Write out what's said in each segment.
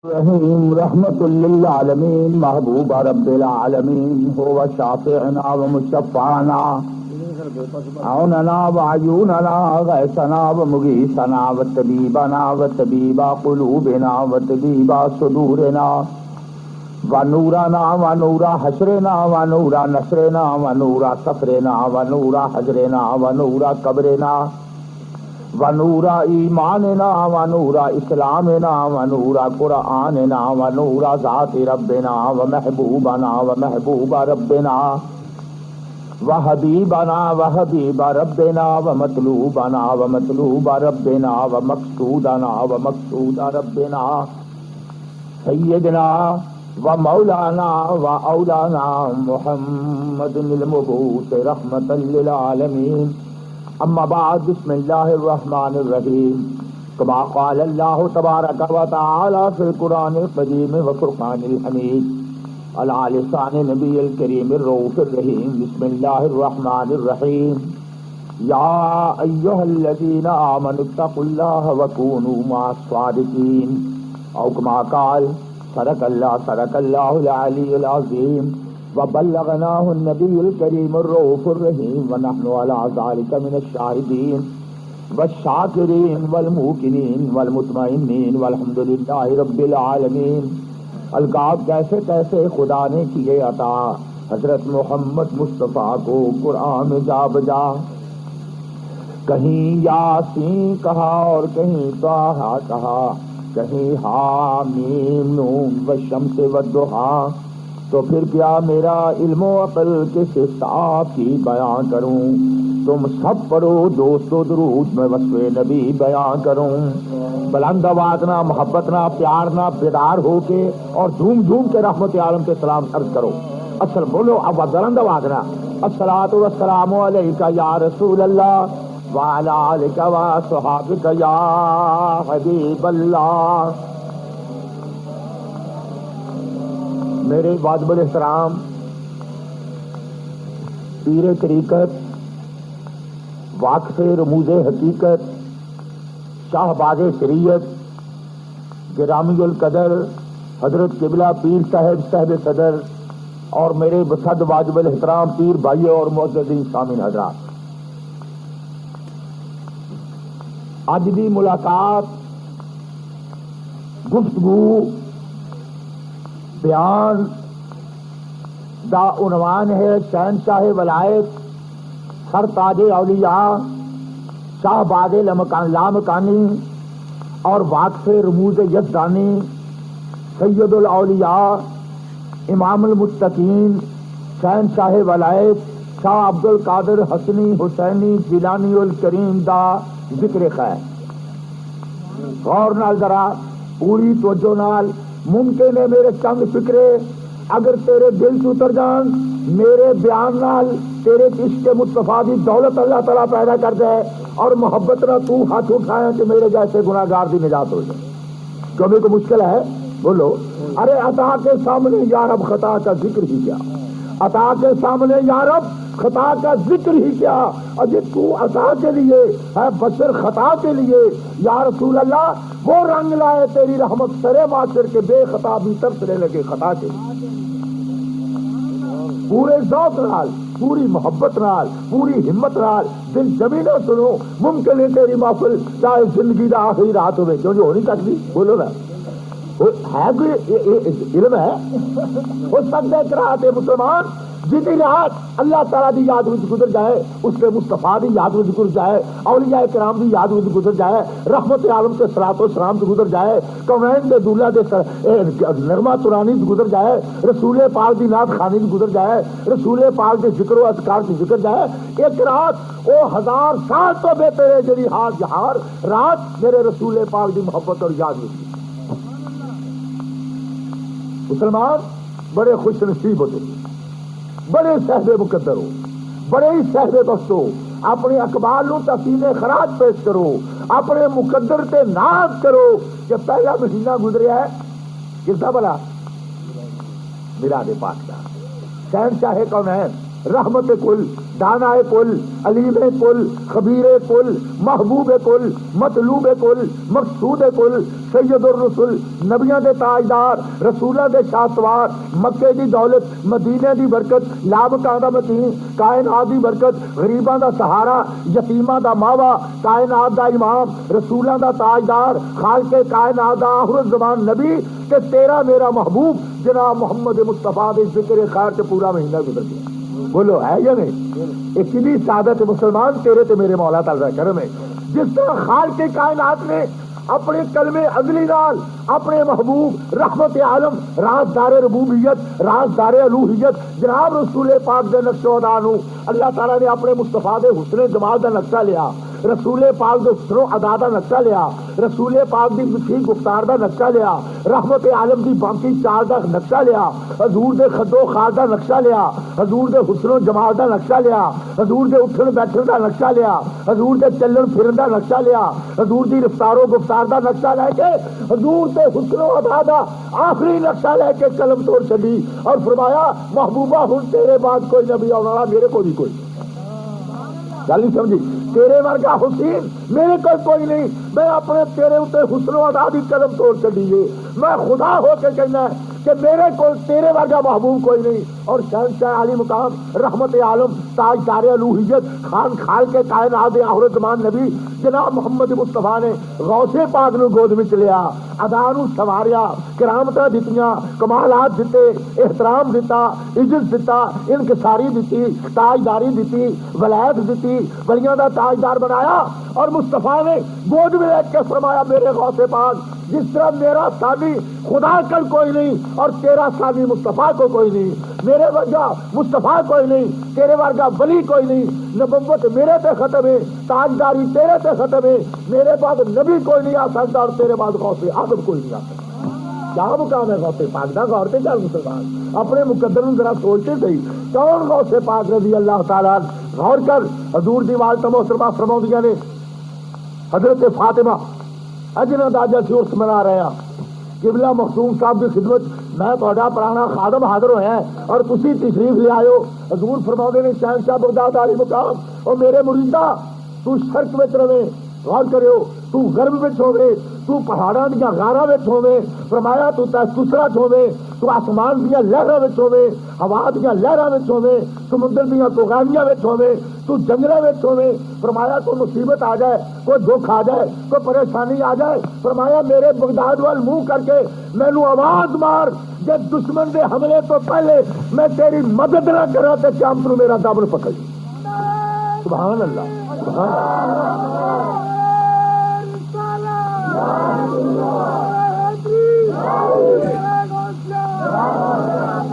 رحیم رحمت للعالمین محبوب رب العالمین هو شافعنا ومشفعنا عوننا وعيوننا غيثنا ومغيثنا وطبيبنا وطبيب قلوبنا وطبيب صدورنا ونورنا ونور حشرنا ونور نصرنا ونور سفرنا ونور حجرنا ونور قبرنا ونور ایماننا ونور اسلامنا ونور قرآننا ونور ذات ربنا ومحبوبنا ومحبوب ربنا وحبیبنا وحبیب ربنا ومطلوبنا ومطلوب ربنا ومقصودنا ومقصود ربنا سیدنا ومولانا واولانا محمد المبعوث رحمة للعالمین. اما بعد، بسم اللہ الرحمن الرحیم. کما قال اللہ تبارک و تعالی فی القرآن القدیم وفرقان الحمید علی لسان نبی الکریم الرؤوف الرحیم. بسم اللہ الرحمن الرحیم. یا ایہا الذین آمنوا اتقوا اللہ وکونوا مع الصادقین. او کما قال صدق اللہ العلی العظیم. وبلغناه النبي الكريم الرؤوف الرحيم ونحن على ذلك من الشاهدين والشاكرين والموقنين والمطمئنين والحمد لله رب العالمین. القاب کیسے کیسے خدا نے کیے عطا حضرت محمد مصطفیٰ کو قرآن میں جا بجا. کہیں یاسین کہا اور کہیں طٰہٰ کہا، کہیں حامیم نون والشمس والضحیٰ. تو پھر کیا میرا علم و عقل کس صاف کی بیان کروں؟ تم سب پڑھو دوستو درود میں وصف نبی بیان کروں. بلند آواز نہ، محبت نہ، پیار نہ، بیدار ہو کے اور جھوم جھوم کے رحمت عالم کے سلام عرض کرو. اصل بولو اب بلند آواز نہ. الصلاۃ والسلام علیک یا رسول اللہ وعلی آلک وصحابک یا حبیب اللہ. میرے واجب الاحترام پیر طریقت، واقف رموز حقیقت، شاہباز شریعت، گرامی القدر حضرت قبلہ پیر صاحب صدر اور میرے بصد واجب الاحترام پیر بھائیوں اور معززین سامعین حضرات، آج بھی ملاقات، گفتگو، بیان دا عنوان ہے شہنشاہ ولایت، سر تاج اولیاء، شاہباز لامکانی اور واقف رموز یزدانی، سید الاولیاء، امام المتقین، شہنشاہ ولایت شاہ عبد القادر حسنی حسینی جیلانی الکریم دا ذکر خیر. غور نال ذرا پوری توجہ نال. ممکن ہے میرے چند فکرے اگر تیرے دل سے اتر جان، میرے بیان نال تیرے عشق مصطفیٰ دی دولت اللہ تعالیٰ پیدا کر جائے اور محبت نہ تو ہاتھ اٹھائے کہ میرے جیسے گناہ گار دی نجات ہو جائے. کبھی کو مشکل ہے بولو. ارے عطا کے سامنے یا رب خطا کا ذکر ہی کیا، عطا کے سامنے یا رب خطا کا ذکر ہی کیا. اجے تو عطا کے لیے ہے بشر خطا کے لیے. یا رسول اللہ وہ رنگ لائے تیری رحمت سرے معاشر کے بے خطا بھی ترسنے لگے خطا کے. پورے ذوق نال، پوری محبت نال، پوری ہمت نال دل جمی نہ سنو. ممکن ہے تیری محفل چاہے زندگی دا آخری رات ہوئے، کیوں جو ہو نہیں سکتی. بولو نا، ہے کوئی علم ہے ہو سکتا ہے قرات مسلمان جتنی رات اللہ تعالیٰ دی یاد وچ گزر جائے، اس کے مصطفیٰ دی یاد وچ گزر جائے، اولیاء کرام دی یاد وچ گزر جائے، رحمت عالم کے صلاۃ و سلام سے گزر جائے، کونین دے دولہ دے نغمہ ترانی سے گزر جائے، رسول پاک دی نعت خوانی سے گزر جائے، رسول پاک کے ذکر و اذکار سے گزر جائے. ایک رات او 1000 سال تو بہتر ہے جڑی ہار جہار رات میرے رسول پاک دی محبت اور یاد وچ. مسلمان بڑے خوش نصیب ہوتے، بڑے صاحب مقدر ہو، بڑے ہی صاحب بخت ہو. اپنے اقبال نو تحسین خراج پیش کرو، اپنے مقدر تے ناز کرو کہ پہلا مہینہ گزریا ہے کس دا بلا میلاد پاک دا. شہنشاہ کونین، رحمت کل، دانائے کل، علیم کل، خبیر کل، محبوب کل، مطلوب کل، مقصود کل، سید الرسل، نبیاں دے تاجدار، رسولاں دے شاہ سوار، مکے دی دولت، مدینے دی برکت، لامکاں دا متین، کائنات دی برکت، غریباں دا سہارا، یتیماں دا ماوا، کائنات دا امام، رسولاں دا تاجدار، خالق کائنات دا آخر الزمان نبی، کہ تیرا میرا محبوب جناب محمد مصطفیٰ دے ذکر خیر سے پورا مہینہ گزر گیا. بولو ہے یا نہیں؟ اتنی سعادت مسلمان تیرے تے میرے مولا تعالی کرم ہے. جس طرح خالق کائنات نے اپنے کلمے ازلی نال اپنے محبوب رحمت عالم، رازدار ربوبیت، رازدار الوہیت جناب رسول پاک دے نقش و ادا نو اللہ تعالیٰ نے اپنے مصطفیٰ دے حسن جمال دا نقشہ لیا، رسول پاک دے حسن و ادا دا نقشہ لیا، رسول پاک دی میٹھی گفتار دا نقشہ لیا، رحمت عالم دی بانکی چال دا نقشہ لیا، حضور دے خد و خال دا نقشہ لیا، حضور دے حسن و جمال دا نقشہ لیا، حضور دے اٹھن بیٹھن دا نقشہ لیا، حضور دے چلن پھرن دا نقشہ لیا، حضور دی رفتار و گفتار دا نقشہ لے کے حضور دے حسن و ادا دا آخری نقشہ لے کے قلم توڑ چلی اور فرمایا محبوبہ ہن تیرے بعد کوئی نبی آنے والا میرے کو بھی کوئی. گل نہیں سمجھی؟ تیرے ورگا حسین میرے کوئی نہیں. میں اپنے تیرے اتنے حسن و ادا دی قدم توڑ چلیے. میں خدا ہو کے کہنا ہے کہ میرے کو تیرے ورگا محبوب کوئی نہیں. اور شہنشاہ علی مقام رحمت عالم تاجدار الوہیت خان خال کے کائنات آخر زمان نبی جناب محمد مصطفیٰ نے غوث پاک نو گود وچ لیا، ادا نو سواریا، کرامتاں دتیاں، کمالات دیتے، احترام دیتا، عزت دیتا، انکساری دیتی، تاجداری دیتی، ولایت دیتی، ولیاں دا تاجدار بنایا. اور مصطفیٰ نے گود میں لے کے فرمایا میرے غوث پاک جس طرح میرا ثانی خدا کل کوئی نہیں اور تیرا ثانی مصطفیٰ کو کوئی نہیں، میرے ورگا مصطفیٰ کوئی نہیں، تیرے ورگا ولی کوئی نہیں، نبوت میرے تے ختم ہے، تاجداری تیرے تے ختم ہے، میرے بعد نبی کوئی نہیں آ سکتا اور تیرے بعد غوث آدم کوئی نہیں آ سکتا. کیا مقام ہے غوث پاک دا؟ غور پہ چل مسلمان اپنے مقدر ذرا سوچتے صحیح کون غوث پاک رضی اللہ تعالیٰ. غور کر حضور دی والدہ محترمہ فرماؤندیاں نے حضرت فاطمہ اجنا داجا سے عرس منا رہے ہیں، قبلہ مخدوم صاحب کی خدمت میں تہاڈا پرانا خادم حاضر ہویا ہے اور تسی تشریف لے آئے ہو. حضور فرماؤندے نے شہنشاہ بغداد علی مقام او میرے مریدا تو شرک وچ رہے، غور کریو، تو غرب وچ ہوے، تو پہاڑاں دیاں غاراں وچ ہوے، فرمایا تو تسرا چ ہوے، تو آسمان دیاں لہراں وچ ہوے، ہوا دیاں لہراں وچ ہوے، سمندر دیاں طوفانیاں وچ ہوے، تو جنگلاں وچ ہوے، فرمایا تو مصیبت آ جائے، کوئی دکھ آ جائے، کوئی پریشانی آ جائے، فرمایا میرے بغداد وال منہ کر کے مینوں آواز مار کہ دشمن دے حملے تو پہلے میں تیری مدد نہ کراں تے قیامت نوں میرا دامن پکڑ. سبحان اللہ سبحان اللہ.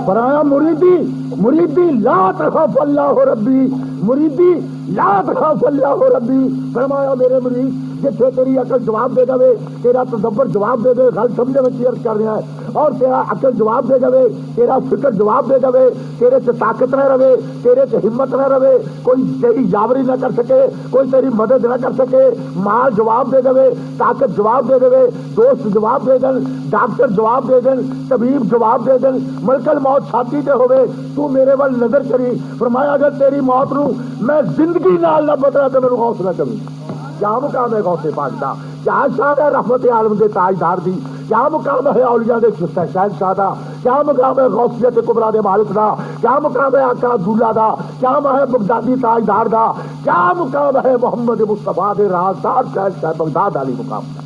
فرمایا مریدی لا تخاف اللہ ربی، مریدی لا تخاف اللہ ربی. فرمایا میرے مرید جتھے تیری عقل جواب دے دے، تیرا تدبر جواب دے دے، گل سمجھنے میں عرض کر رہا ہے، اور تیرا عقل جواب دے دے، تیرا فکر جواب دے دے، تیرے سے طاقت نہ رہے، تیرے سے ہمت نہ رہے، کوئی تیری یاوری نہ کر سکے، کوئی تیری مدد نہ کر سکے، مال جواب دے دے، طاقت جواب دے دے، دوست جواب دے دیں، ڈاکٹر جواب دے دیں، طبیب جواب دے دیں، ملک الموت چھاتی تے ہوئے تو میرے وال نظر کری. فرمایا اگر تیری موت نو میں زندگی نال نہ بدلا تو میرے غوث نہ کروں. کیا مقام ہے غوث پاک دا؟ کیا شان ہے رحمت عالم دے تاجدار دی؟ کیا مقام ہے اولیاء دے شہنشاہ دا؟ کیا مقام ہے غوثیت کبریٰ دے مالک دا؟ کیا مقام ہے آقا عبداللہ دا؟ کیا ہے بغدادی تاجدار دا؟ کیا مقام ہے محمد مصطفیٰ دے رازدار شہنشاہ بغداد علی مقام دا؟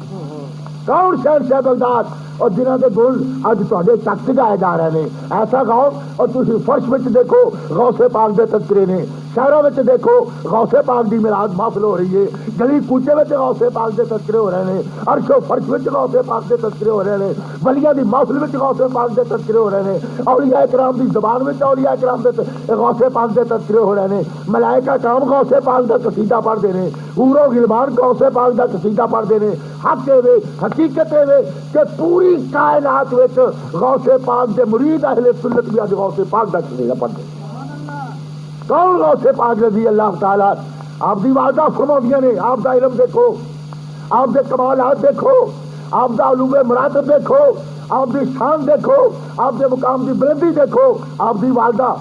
کون شہنشاہ بغداد اور جنہاں دے گل اج تہاڈے تک سجائے جا رہے ہیں؟ ایسا غور اور تسی فرش وچ دیکھو غوث پاک دے تذکرے نے، شہروں میں دیکھو غوث پاک دی میلاد محفل ہو رہی ہے، گلی کوچے میں غوث پاک دے تذکرے ہو رہے ہیں، عرش و فرش میں غوث پاک دے تذکرے ہو رہے ہیں، ولیاں دی محفل میں غوث پاک دے تذکرے ہو رہے ہیں، اولیاء کرام دی زبان میں اولیاء کرام دے غوث پاک دے تذکرے ہو رہے ہیں، ملائکہ کرام غوث پاک دا قصیدہ پڑھ دے ہیں، حور و غلمان غوث پاک دا قصیدہ پڑھ دے ہیں. حق ہے حقیقت ہے کہ پوری کائنات وچ غوث پاک دے مرید اہل سنت بھی اج غوث پاک دا قصیدہ پڑھتے ہیں. کون غوث پاک رضی اللہ تعالیٰ؟ آپ دی والدہ فرماؤندیاں نے آپ دا علم دیکھو، آپ دے کمالات دیکھو، آپ دا علوم مراتب دیکھو، آپ دی شان دیکھو، آپ دے مقام دی بلندی دیکھو. آپ دی والدہ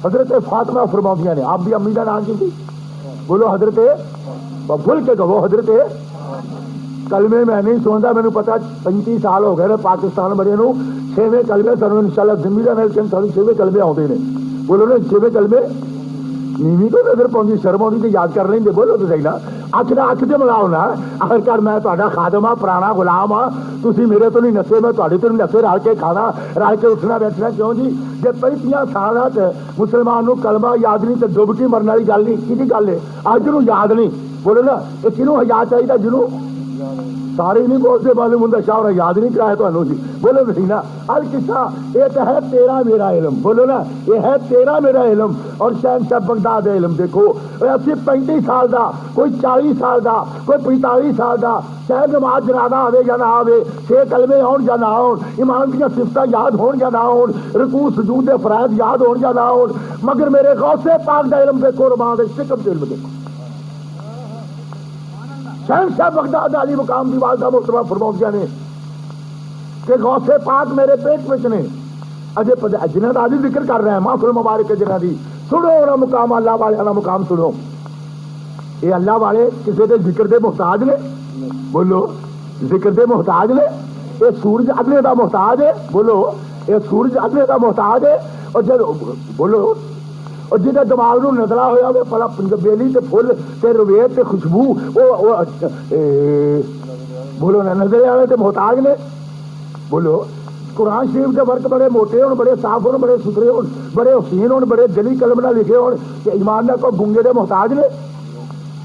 حضرت فاطمہ فرماتی نے آپ بھی امی کا نام کی تھی؟ بولو حضرت، بھول کے کہو حضرت کلمے میں نہیں سنتا، مینوں پتا 35 سال ہو گئے نے پاکستان بڑے نو 6ویں کلمے سانوں انشاءاللہ ذمہ دار ہے کہ سانوں 6ویں کلمے آتے ہیں. بولو نا 6ویں کلمے نیوی کو نظر پاؤں شرم آتی تو یاد کر لیں گے. بولو تو صحیح نا، اکھ نہ اکھ سے ملاؤ نا. آخرکار میں تہاڈا خادم ہاں، پرانا غلام ہاں، تسی میرے تو نہیں نسے، میں تہاڈے تو نہیں نسے. رل کے کھانا، رل کے اٹھنا بیٹھنا کیوں جی؟ جی 35 سال مسلمان نو کلمہ یاد نہیں تو ڈب کے مرنے والی گل نہیں. کی گل ہے اج جنوں یاد نہیں؟ بولو نا یہ کنوں یاد چاہیے؟ جنوں سارے نہیں بولتے معلوم ہوں شاہ یاد نہیں کرایا تمہیں جی. بولو نہیں نا القصہ یہ تو ہے تیرا میرا علم. بولو نا یہ ہے تیرا میرا علم اور شہنشاہ بغداد علم. دیکھو اسی 35 سال دا، کوئی 40 سال دا، کوئی 45 سال دا، چاہے نماز جنازہ آوے یا نہ آوے، 6 کلمے آن یا نہ آن، ایمان کی صفتیں یاد ہون یا نہ ہون، رکوع سجود فرائض یاد ہون یا نہ ہون، مگر میرے غوث پاک دا علم دیکھو، ربان دے شکم علم دیکھو. شہنشاہ بغداد علی مقام دی والدہ محترمہ فرماؤں نے کہ غوث پاک میرے پیٹ میں نے اجے جنہ کا آدھی ذکر کر رہے ہیں محفل مبارک جنہ دی. سنو انہاں مقام اللہ والے انہاں مقام سنو. یہ اللہ والے کسی دے ذکر دے محتاج نے؟ بولو ذکر دے محتاج نے؟ یہ سورج اگلے دا محتاج ہے؟ بولو یہ سورج اگلے دا محتاج ہے؟ اور جب بولو اور جہاں دماغ نو نزلہ ہوا ہوئے پلا بیلی تے پھول تے رویت تے خوشبو بولو نا نظر والے تے محتاج نے. بولو قرآن شریف کے ورق بڑے موٹے ہون، بڑے صاف ہون، بڑے ستھرے ہون، بڑے حسین ہون، بڑے جلی قلم نہ لکھے ہون کہ ایمان نہ کو گنگے دے محتاج نے.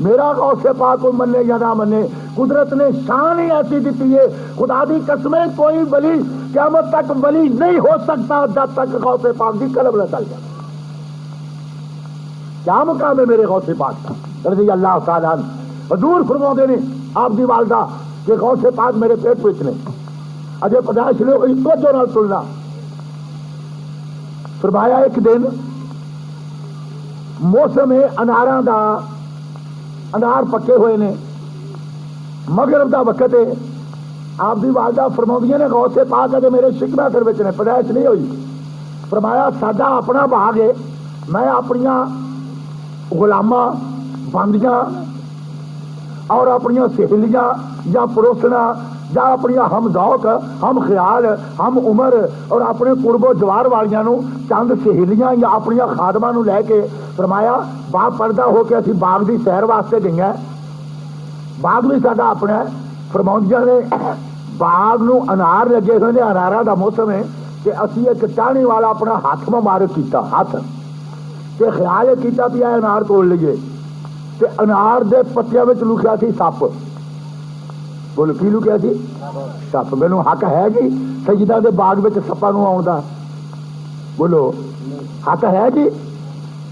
میرا غوث پاک کو منے یا نہ منے، قدرت نے شان ہی ایسی دیتی ہے. خدا دی قسمیں کوئی ولی قیامت تک ولی نہیں ہو سکتا جب تک غوث پاک دی قلم نہ چل جائے. کیا مقام ہے میرے غوث پاک کا رضی اللہ تعالیٰ عنہ. حضور فرماتے نے آپ دی والدہ کہ غوث پاک میرے پیٹ پہ اتنے اجے پیدائش لے ہوئی توجہ نال سننا. فرمایا ایک دن موسم اناراں دا، انار پکے ہوئے نے، مغرب دا وقت ہے. آپ دی والدہ فرماؤندیاں نے غوث پاک اجے میرے شکمہ سر وچ نے، پیدائش نہیں ہوئی. فرمایا ساڈا اپنا باغ ہے، میں اپنیاں غلاماں بندیاں اور اپنی سہیلیاں یا پڑوسنا یا اپنی ہم ذوق ہم خیال ہم عمر اور اپنے قرب و جوار والیاں نو چند سہیلیاں یا اپنی خادماں نو لے کے فرمایا باغ پردہ ہو کے اسی باغ دی سیر واسطے گئی ہیں. باغ بھی ساڈا اپنا ہے. فرماؤندیاں نے باغ نو انار لگے ہوئے نے، اناراں دا موسم ہے کہ اسی ایک ٹہنی والا اپنا ہاتھ مبارک کیتا، ہاتھ تے خیال کیتا پیا انار توڑ لیے تے انار دے پتیاں وچ لکھیا سی سپ. بولو کی لکھیا سی؟ سپ. مینوں حق ہے جی سجدہ دے باغ وچ سپاں نوں آਉਣ دا؟ بولو حق ہے جی؟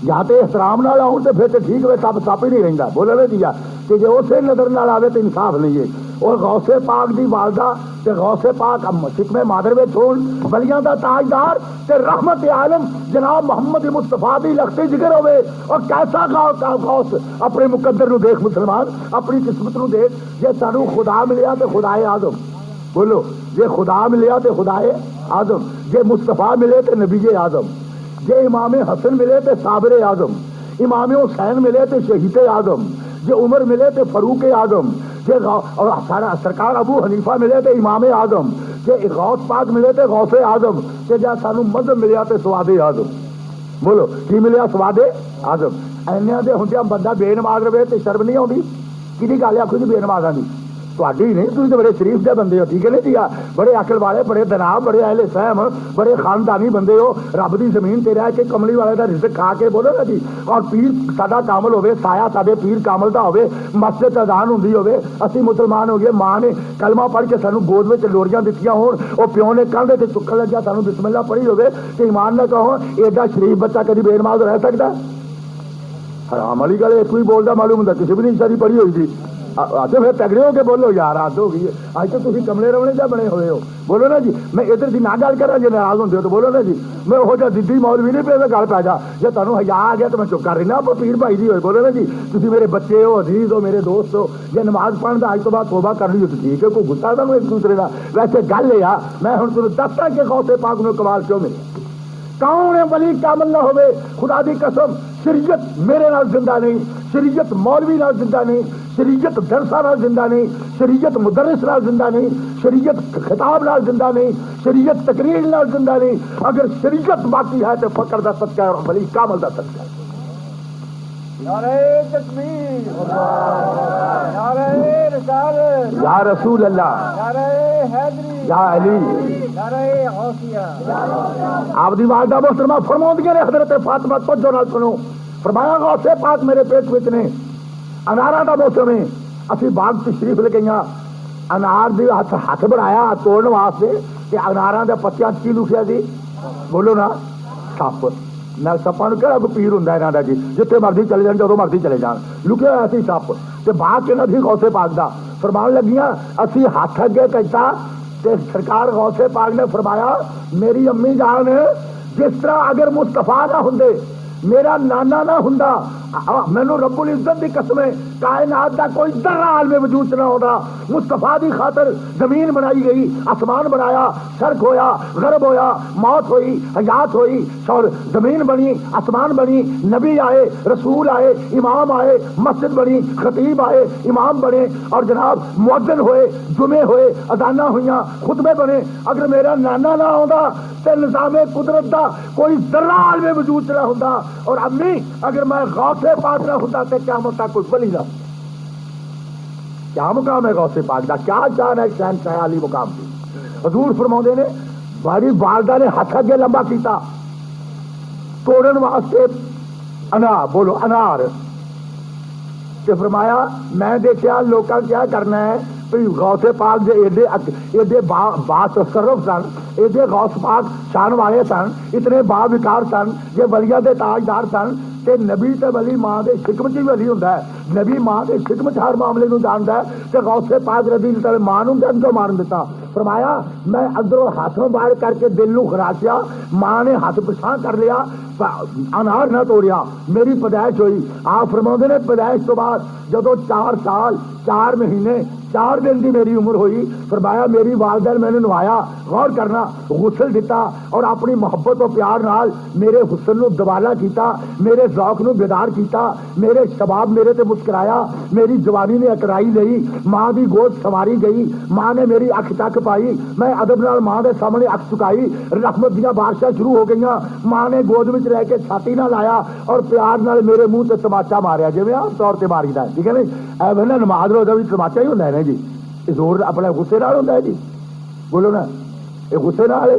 یا تے احترام نال آؤں تے پھر تے ٹھیک ہوئے سپ سپ ہی نہیں رہندا. بولو نا جی کہ جے اسے نظر نال آوے تے انصاف نہیں ہے. اور غوث پاک دی والدہ تے غوث پاک شکم مادر وچ ہون، ولیاں دا تاجدار تے رحمت عالم جناب محمد مصطفیٰ دی لختی جگر ہوئے. اور کیسا غوث اپنے مقدر نو دیکھ مسلمان، اپنی قسمت نو دیکھ. جے سانو خدا ملیا تے خدائے آدم. بولو جے خدا ملیا تے خدائے آدم، جے مصطفیٰ ملے تے نبی آدم، جے امام حسن ملے تے صابر اعظم، امام حسین ملے تے شہید اعظم، جے عمر ملے تے فاروق اعظم، جے اور سرکار ابو حنیفہ ملے تے امام اعظم، جے غوث پاک ملے تے غوث اعظم، تے جا سانو مذہب ملیا تے سواد اعظم. بولو کی ملیا؟ سواد اعظم. اینے دے ہوندیاں بندہ بے نماز رہے تے شرم نہیں آؤندی؟ کدی گل آخو جی بے نمازاں دی؟ تہاڈی نہیں، تسی تے بڑے شریف دے بندے ہو، ٹھیک ہے نا جی؟ بڑے عقل والے، بڑے جناب، بڑے اہل فہم، بڑے خاندانی بندے ہو. رب دی زمین تے رہ کے کملی والے دا رزق کھا کے بولو نا جی. اور پیر ساڈا کامل ہوے، سایہ ساڈے پیر کامل دا ہوے، مسجد اذان ہوندی ہوے، اسی مسلمان ہو گئے، ماں نے کلمہ پڑھ کے سانو گود وچ لوریاں دتیاں ہون، او پیو نے کاندھے تے چکن لگیا سانو بسم اللہ پڑھی ہوے تے ایمان نہ کہو ایڈا شریف بچہ کدی بے نماز رہ سکدا؟ حرام والی گل ایک ہی بولدا معلوم ہوندا، کسی بھی نہیں ساری پڑھی ہوئی تھی. تو پھر تگڑے ہو کے بولو یار، حد ہو گئی ہے. اج تو تھی کملے رونے جا بنے ہوئے ہو. بولو نا جی میں ادھر دی نہ گل کرا جی ناراض ہوندے ہو تو بولو نا جی میں وہ جا دیدی مولوی نہیں پہ گل پی جا. جی تمہیں حیا آ گیا تو میں چپ کر رہی نا پیر بھائی جی ہوئے. بولو نا جی تھی میرے بچے ہو، عزیز ہو، میرے دوست ہو. جی نماز پڑھن کا اج تو بعد توبہ کر لی تو ٹھیک ہے، کوئی گسا تمہیں ایک دوسرے کا. ویسے گل یہ میں ہوں تمہیں دستا کہ غوث پاک نو کمال کیوں ملے. کون ہے ولی کامل نہ ہوئے؟ خدا دی قسم شریعت میرے نال زندہ نہیں، شریعت مولوی نال زندہ نہیں، شریعت درسا نال زندہ نہیں، شریعت مدرس نال زندہ نہیں، شریعت خطاب نال زندہ نہیں، شریعت تقریر نال زندہ نہیں۔ اگر شریعت باقی ہے تو فقر دا صدقہ ہے اور ولی کامل دا صدقہ ہے۔ نعرہ تکبیر، نعرہ رسالت، یا رسول اللہ، نعرہ حیدری، یا علی، نعرہ غوثیہ۔ آپ دی والدہ محترمہ فرماؤندیاں نے حضرت فاطمہ توجہ نال سنو، فرمایا غوث پاک میرے پیٹ وچ نے، اناراں دا موسم ہے، اسی باغ تشریف لے گئیاں، انار دی ہاتھ بنایا توڑن واسطے کہ اناراں دے پتیاں کی لکھیا سی؟ بولو نا، سپ۔ نہ سپاں نوں کہڑا کوئی پیر ہوندا انہاں دا جی، جتھے مرضی چلے جان، جدوں مرضی چلے جان، لکھیا ہوا سی سپ۔ تے باغ کہنا سی غوث پاک دا، فرمان لگیاں اسی ہاتھ اگے کیتا تے سرکار غوث پاک نے فرمایا میری امی جان جس طرح اگر مصطفیٰ نہ ہوندے، میرا نانا نہ ہوندا، مینوں رب العزت دی قسم ہے کائنات دا کوئی ذرہ عالم وجود نہ ہوتا۔ مصطفیٰ دی خاطر زمین بنائی گئی، آسمان بنایا، شرق ہویا، غرب ہویا، موت ہوئی، حیات ہوئی، اور زمین بنی، آسمان بنی، نبی آئے، رسول آئے، امام آئے، مسجد بنی، خطیب آئے، امام بنے، اور جناب مؤذن ہوئے، جمعے ہوئے، اذاناں ہوئیاں، خطبے بنے۔ اگر میرا نانا نہ ہوندا تے نظام قدرت دا کوئی ذرہ عالم وجود نہ ہوندا، اور امی اگر میں غوث پاک نہ ہوتا تے قیامت تک کوئی ولی نہ۔ کیا مقام ہے غوث پاک دا، کیا شان ہے شہنشاہ علی مقام کی۔ حضور فرماؤندے نے باری والدہ نے ہاتھ اگے لمبا کیتا توڑن واسطے انار، بولو انار، تے فرمایا میں دیکھیا لوکاں کیا کرنا ہے بھئی غوث پاک دے ایڈے با تصرف سن، ایڈے غوث پاک شان والے سن، اتنے با وقار سن، یہ ولیاں دے تاجدار سن کہ نبی تے ولی ماں دے حکم چ ولی ہوندا ہے، نبی ماں دے حکم چ ہر معاملے نوں جاندا ہے، تے غوث پاک رضی اللہ تعالی ماں نوں جنوں مارن دیتا۔ فرمایا میں اندروں ہاتھوں باہر کر کے دل نوں خراشیا، ماں نے ہاتھ پچھاں کر لیا، انار نہ توڑیا، میری پیدائش ہوئی۔ آپ فرماؤندے نے پیدائش تو بعد جدو 4 سال 4 مہینے 4 دن کی میری عمر ہوئی، فرمایا میری والدہ نے میں نے نوایا، غور کرنا، غسل دیتا اور اپنی محبت و پیار نال میرے حسن نو دوبالا کیتا، میرے ذوق نو بیدار کیتا، میرے شباب میرے تے مسکرایا، میری جوانی نے اکرائی لئی، ماں دی گود سواری گئی، ماں نے میری اکھ تک پائی، میں ادب نال ماں دے سامنے اکھ چکائی، رحمت دیاں بارشاں شروع ہو گئیاں، ماں نے گود وچ رہ کے چھاتی نہ لایا اور پیار نال میرے منہ تے تماچا ماریا، جویں عام طور تے ماریدا ہے، ٹھیک ہے نہیں؟ اے بھلا نماز روزہ بھی تماچا ہی ہوندا ہے نا جی، زور اپنے غصے نال ہوندا ہے جی، بولو نا، یہ غصے نال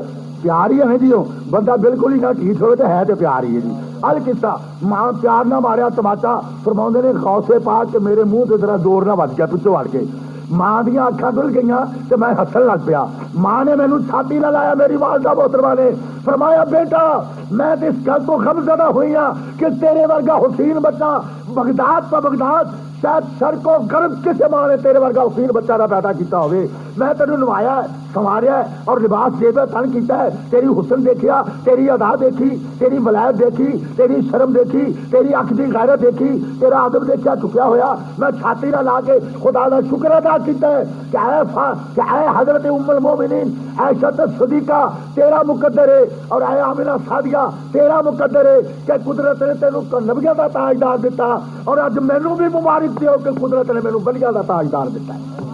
پیار ہی ہے نا جی، بندہ بالکل ہی نہ ٹھیک ہوئے تو ہے تو پیار ہی ہے جی۔ القصہ ماں پیار نہ ماریا تماچا، فرماؤندے نے غوث پاک کہ میرے منہ تے ذرا زور نہ وج گیا پچھوں وڑ کے، ماں دیاں اکھاں دھل گئیاں تے میں ہسن لگ پیا، ماں نے مینوں چھاتی نہ لایا، میری والدہ محترمہ نے فرمایا بیٹا میں تو اس گل تو غم زدہ ہوئی ہاں کہ تیرے ورگا حسین بچہ بغداد تو بغداد شاید شرق و غرب کسی ماں نے تیرے ورگا حسین بچہ نہ پیدا کیتا ہوئے، میں تینوں نوایا ہے، سنواریا ہے اور لباس دے تن کیتا ہے، تیری حسن دیکھیا، تیری ادا دیکھی، تیری ولایت دیکھی، تیری شرم دیکھی، تیری اکھ دی غیرت دیکھی، تیرا ادب دیکھا چکیا ہویا، میں چھاتی نہ لا کے خدا کا شکر ادا کیتا ہے کہ اے حضرت ام المومنین عائشہ صدیقہ تیرا مقدر ہے، اور اے آمنہ سعدیہ تیرا مقدر ہے کہ قدرت نے تینوں نبیوں کا تاجدار دیتا، اور اج مینوں بھی مبارک دیو کہ قدرت نے مینوں ولیاں کا تاجدار دیتا ہے۔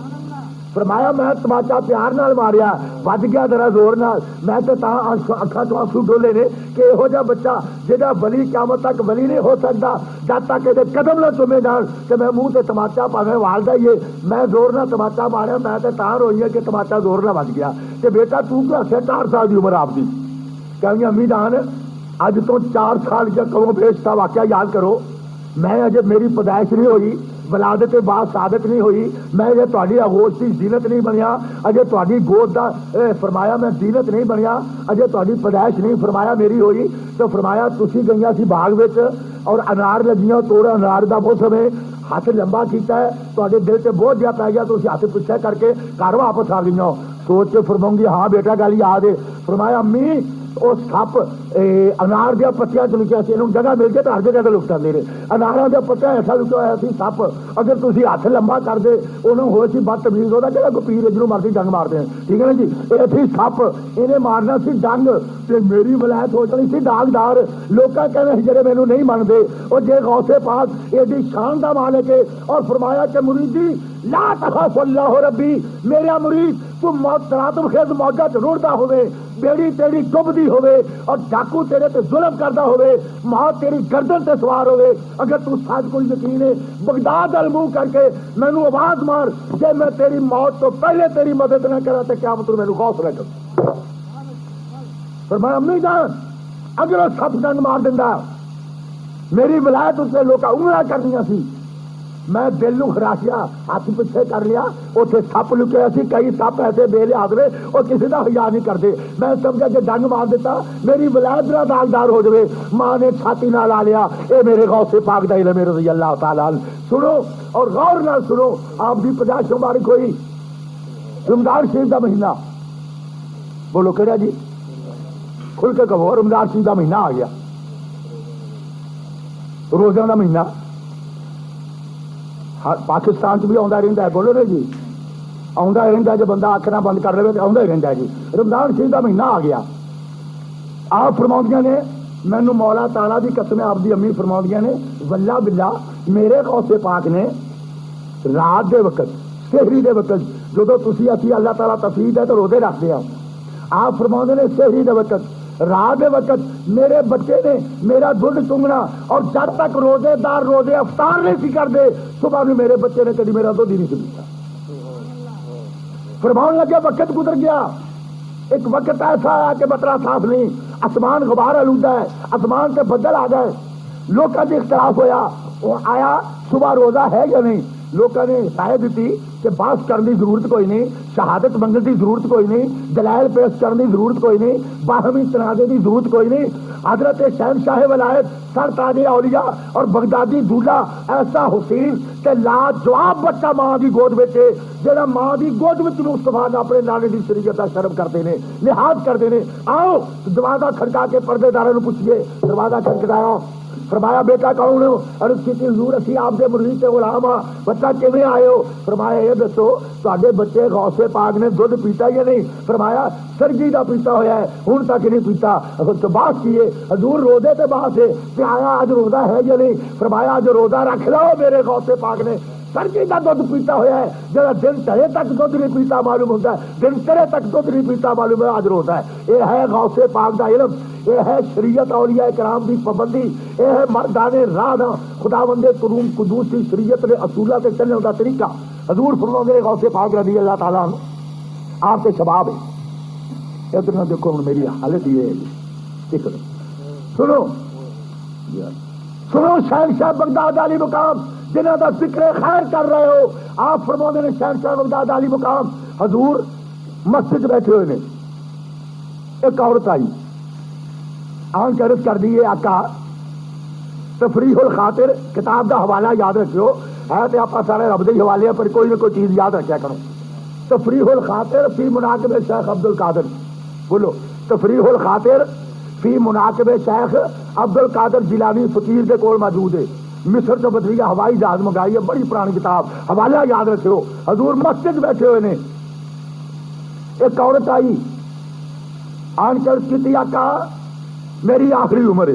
فرمایا میں تماچا پیار نال ماریا، وج گیا ذرا زور نال، میں تو اکھاں تو آنسو ڈولے نے کہ یہو جہا بچہ جہاں ولی قیامت تک ولی نہیں ہو سکتا جب تک یہ قدم نہ چومے جان، کہ میں منہ سے تماچا پاویں والدہ ہی ہے، میں زور نہ تماچا ماریا، میں تو تاں روئی ہے کہ تماچا زور نہ وج گیا، کہ بیٹا تو کیا 4 سال کی عمر آپ کی، کہ امی جان اج تو 4 سال کا کلو بیش کا واقعہ یاد کرو، میں اجے میری پیدائش نہیں ہوئی، ولادت بعد سعادت نہیں ہوئی، میں اجے تہاڈی آغوش کی زینت نہیں بنیا، اجے تہاڈی گود دا فرمایا میں زینت نہیں بنیا، اجے تہاڈی پیدائش نہیں فرمایا میری ہوئی، تو فرمایا تسی گئیاں سی باغ وچ اور انار لگیاں، توڑ انار دا موسم ہے، ہاتھ لمبا کیتا ہے، تہاڈے دل تے بہت جہا پی گیا، تسی ہاتھ پیچھے کر کے گھر واپس آ گئیاں، سوچ کے فرماؤں گی ہاں بیٹا گل یاد ہے، فرمایا امی وہ سپ انار دیا پتیاں چ لکیا سی، جگہ مل جائے تو ہر جگہ لکٹا دے رہے اناروں دیا پتیاں ایسا لکیا ہوا سی سپ، اگر تھی ہاتھ لمبا کر دے انہوں ہوئے سی بدتمیز ہوتا کہ کوئی پیر جنوں مرضی ڈنگ مارتے ہیں، ٹھیک ہے نا جی، یہ تھی سپ انہیں مارنا سی ڈنگ، میری ولایت ہو جانی سی داغدار، لوگ کہنے جڑے مینوں نہیں منتے اور جے غوث پاک ایڈی شان دا مالک ہے اور فرمایا کہ مریدی لا تخاف اللہ ربی، میرا مرید تو تراتم خیز موجہ چ روڑتا ہوئے، بیڑی تیری ڈبدی ہوئے اور ڈاکو تیرے تے ظلم کرتا ہوئے، موت تیری گردن تے سوار ہوئے، اگر تو سچ کو یقین ہے بغداد المنہ کر کے مینوں آواز مار، جے میں تیری موت تو پہلے تیری مدد نہ کرا تے کیا مطلب مینوں غوث نہ کر۔ فرمایا امی جان اگر وہ سپ ڈنگ مار دینا میری ولایت اس نے لوگ انگلیاں کرنی سی، میں دل نو خراشیا ہاتھ پیچھے کر لیا، اتنے سپ لکیا سی، کئی سپ ایسے بے لحاظ نے وہ کسی کا حیا نہیں کرتے، میں سمجھا کہ ڈنگ مار دیتا میری ولایت نہ داغدار ہو جائے، ماں نے چھاتی نہ لا لیا، اے میرے غوث پاک دا علم رضی اللہ تعالیٰ عنہ۔ سنو اور غور نہ سنو، آپ کی 50 مبارک ہوئی، رمضان شریف کا مہینہ، بولو کہڑا جی، کھل کے کہو، رمضان شریف کا مہینہ آ گیا، روزہ کا مہینہ پاکستان بھی آتا رہتا ہے، بولو نا جی، آتا رہتا ہے، جو بندہ آخنا بند کر لے تو آتا ہی رہتا ہے جی۔ رمضان شریف کا مہینہ آ گیا، آپ فرماؤندیاں نے مینو مولا تعالیٰ دی قسم، آپ دی امی فرماؤندیاں نے واللہ باللہ میرے غوث پاک نے رات دے وقت سحری دے وقت جدو تسی اسی اللہ تعالیٰ تفید ہے تو روزے رکھتے ہیں، آپ فرماؤندے نے سحری دے وقت رات دے وقت میرے بچے نے میرا دودھ چنگنا، اور جب تک روزے دار روزے افطار نہیں سی کرتے صبح بھی میرے بچے نے کبھی میرا دودھ ہی نہیں سی پیتا۔ فرمان لگا وقت گزر گیا، ایک وقت ایسا آیا کہ بطرا صاف نہیں، آسمان غبار آلودہ ہے، آسمان سے بدل آ گئے، لوگوں سے اختلاف ہویا، وہ آیا صبح روزہ ہے یا نہیں، لوگوں نے رائے دیتی کہ بحث کرنے کی ضرورت کوئی نہیں، شہادت منگنے کی ضرورت کوئی نہیں، دلائل پیش کرنے کی ضرورت کوئی نہیں، باہمی تنازع کی ضرورت کوئی نہیں۔ حضرت شہنشاہ ولایت سر تاج اولیاء اور بغدادی دولہ ایسا حسین کہ لاجواب بچہ ماں کی گود میں جہاں ماں کی گود میں مصطفیٰ نے اپنے نانے کی شریعت کا شرم کرتے ہیں، لحاظ کرتے ہیں۔ آؤ دروازہ کھڑکا کے پردے داروں پوچھیے، دروازہ کھڑکایا، فرمایا بیٹا کون ہو؟ عرض کی حضور اسی آپ کے مرید سے غلام ہاں، بچہ کیویں آئے ہو؟ فرمایا یہ دسو تواڈے بچے غوث پاک نے دودھ پیتا یا نہیں؟ فرمایا سرگی دا پیتا ہوا ہے، ہن تک نہیں پیتا۔ تو بات کیے حضور روزے تے بات ہے کہ آیا آج روزہ ہے یا نہیں؟ فرمایا آج روزہ رکھ لو، میرے غوث پاک نے سرگی کا دودھ پیتا ہوا ہے، جہاں دن چڑھے تک دودھ نہیں پیتا معلوم ہوتا ہے، دن چڑھے تک دودھ نہیں پیتا معلوم ہے آج روزہ ہے۔ یہ ہے غوث پاک دا علم، یہ ہے شریعت اولیاء کرام دی پابندی، یہ ہے مردان راہ دا خداوند کریم قدوس کی شریعت نے اصولہ سے چلنے کا طریقہ۔ حضور فرماتے غوث پاک رضی اللہ تعالیٰ عنہ آپ کے شباب ہے، اتنا دیکھو میری حالت یہ ہے، سنو سنو شہنشاہ بغداد علی مقام جنہوں کا ذکر خیر کر رہے ہو، آپ فرماتے ہیں شہنشاہ بغداد علی مقام حضور مسجد بیٹھے ہوئے نے، ایک عورت آئی آن چرچ کر دیے آقا تفریح الخاطر کتاب کا حوالہ یاد رکھو، ہے تو آپ سارے رب دے حوالے پر کوئی نہ کوئی چیز یاد رکھا کرو۔ تفریح الخاطر فی مناقب شیخ عبد القادر، بولو تفریح الخاطر فی مناقب شیخ عبد القادر جیلانی فقیر کے کول موجود ہے، مصر تو بدریہ ہوائی جہاز منگائی ہے، بڑی پرانی کتاب، حوالہ یاد رکھو۔ حضور مسجد بیٹھے ہوئے نے، ایک عورت آئی آن کر کی آقا میری آخری عمر ہے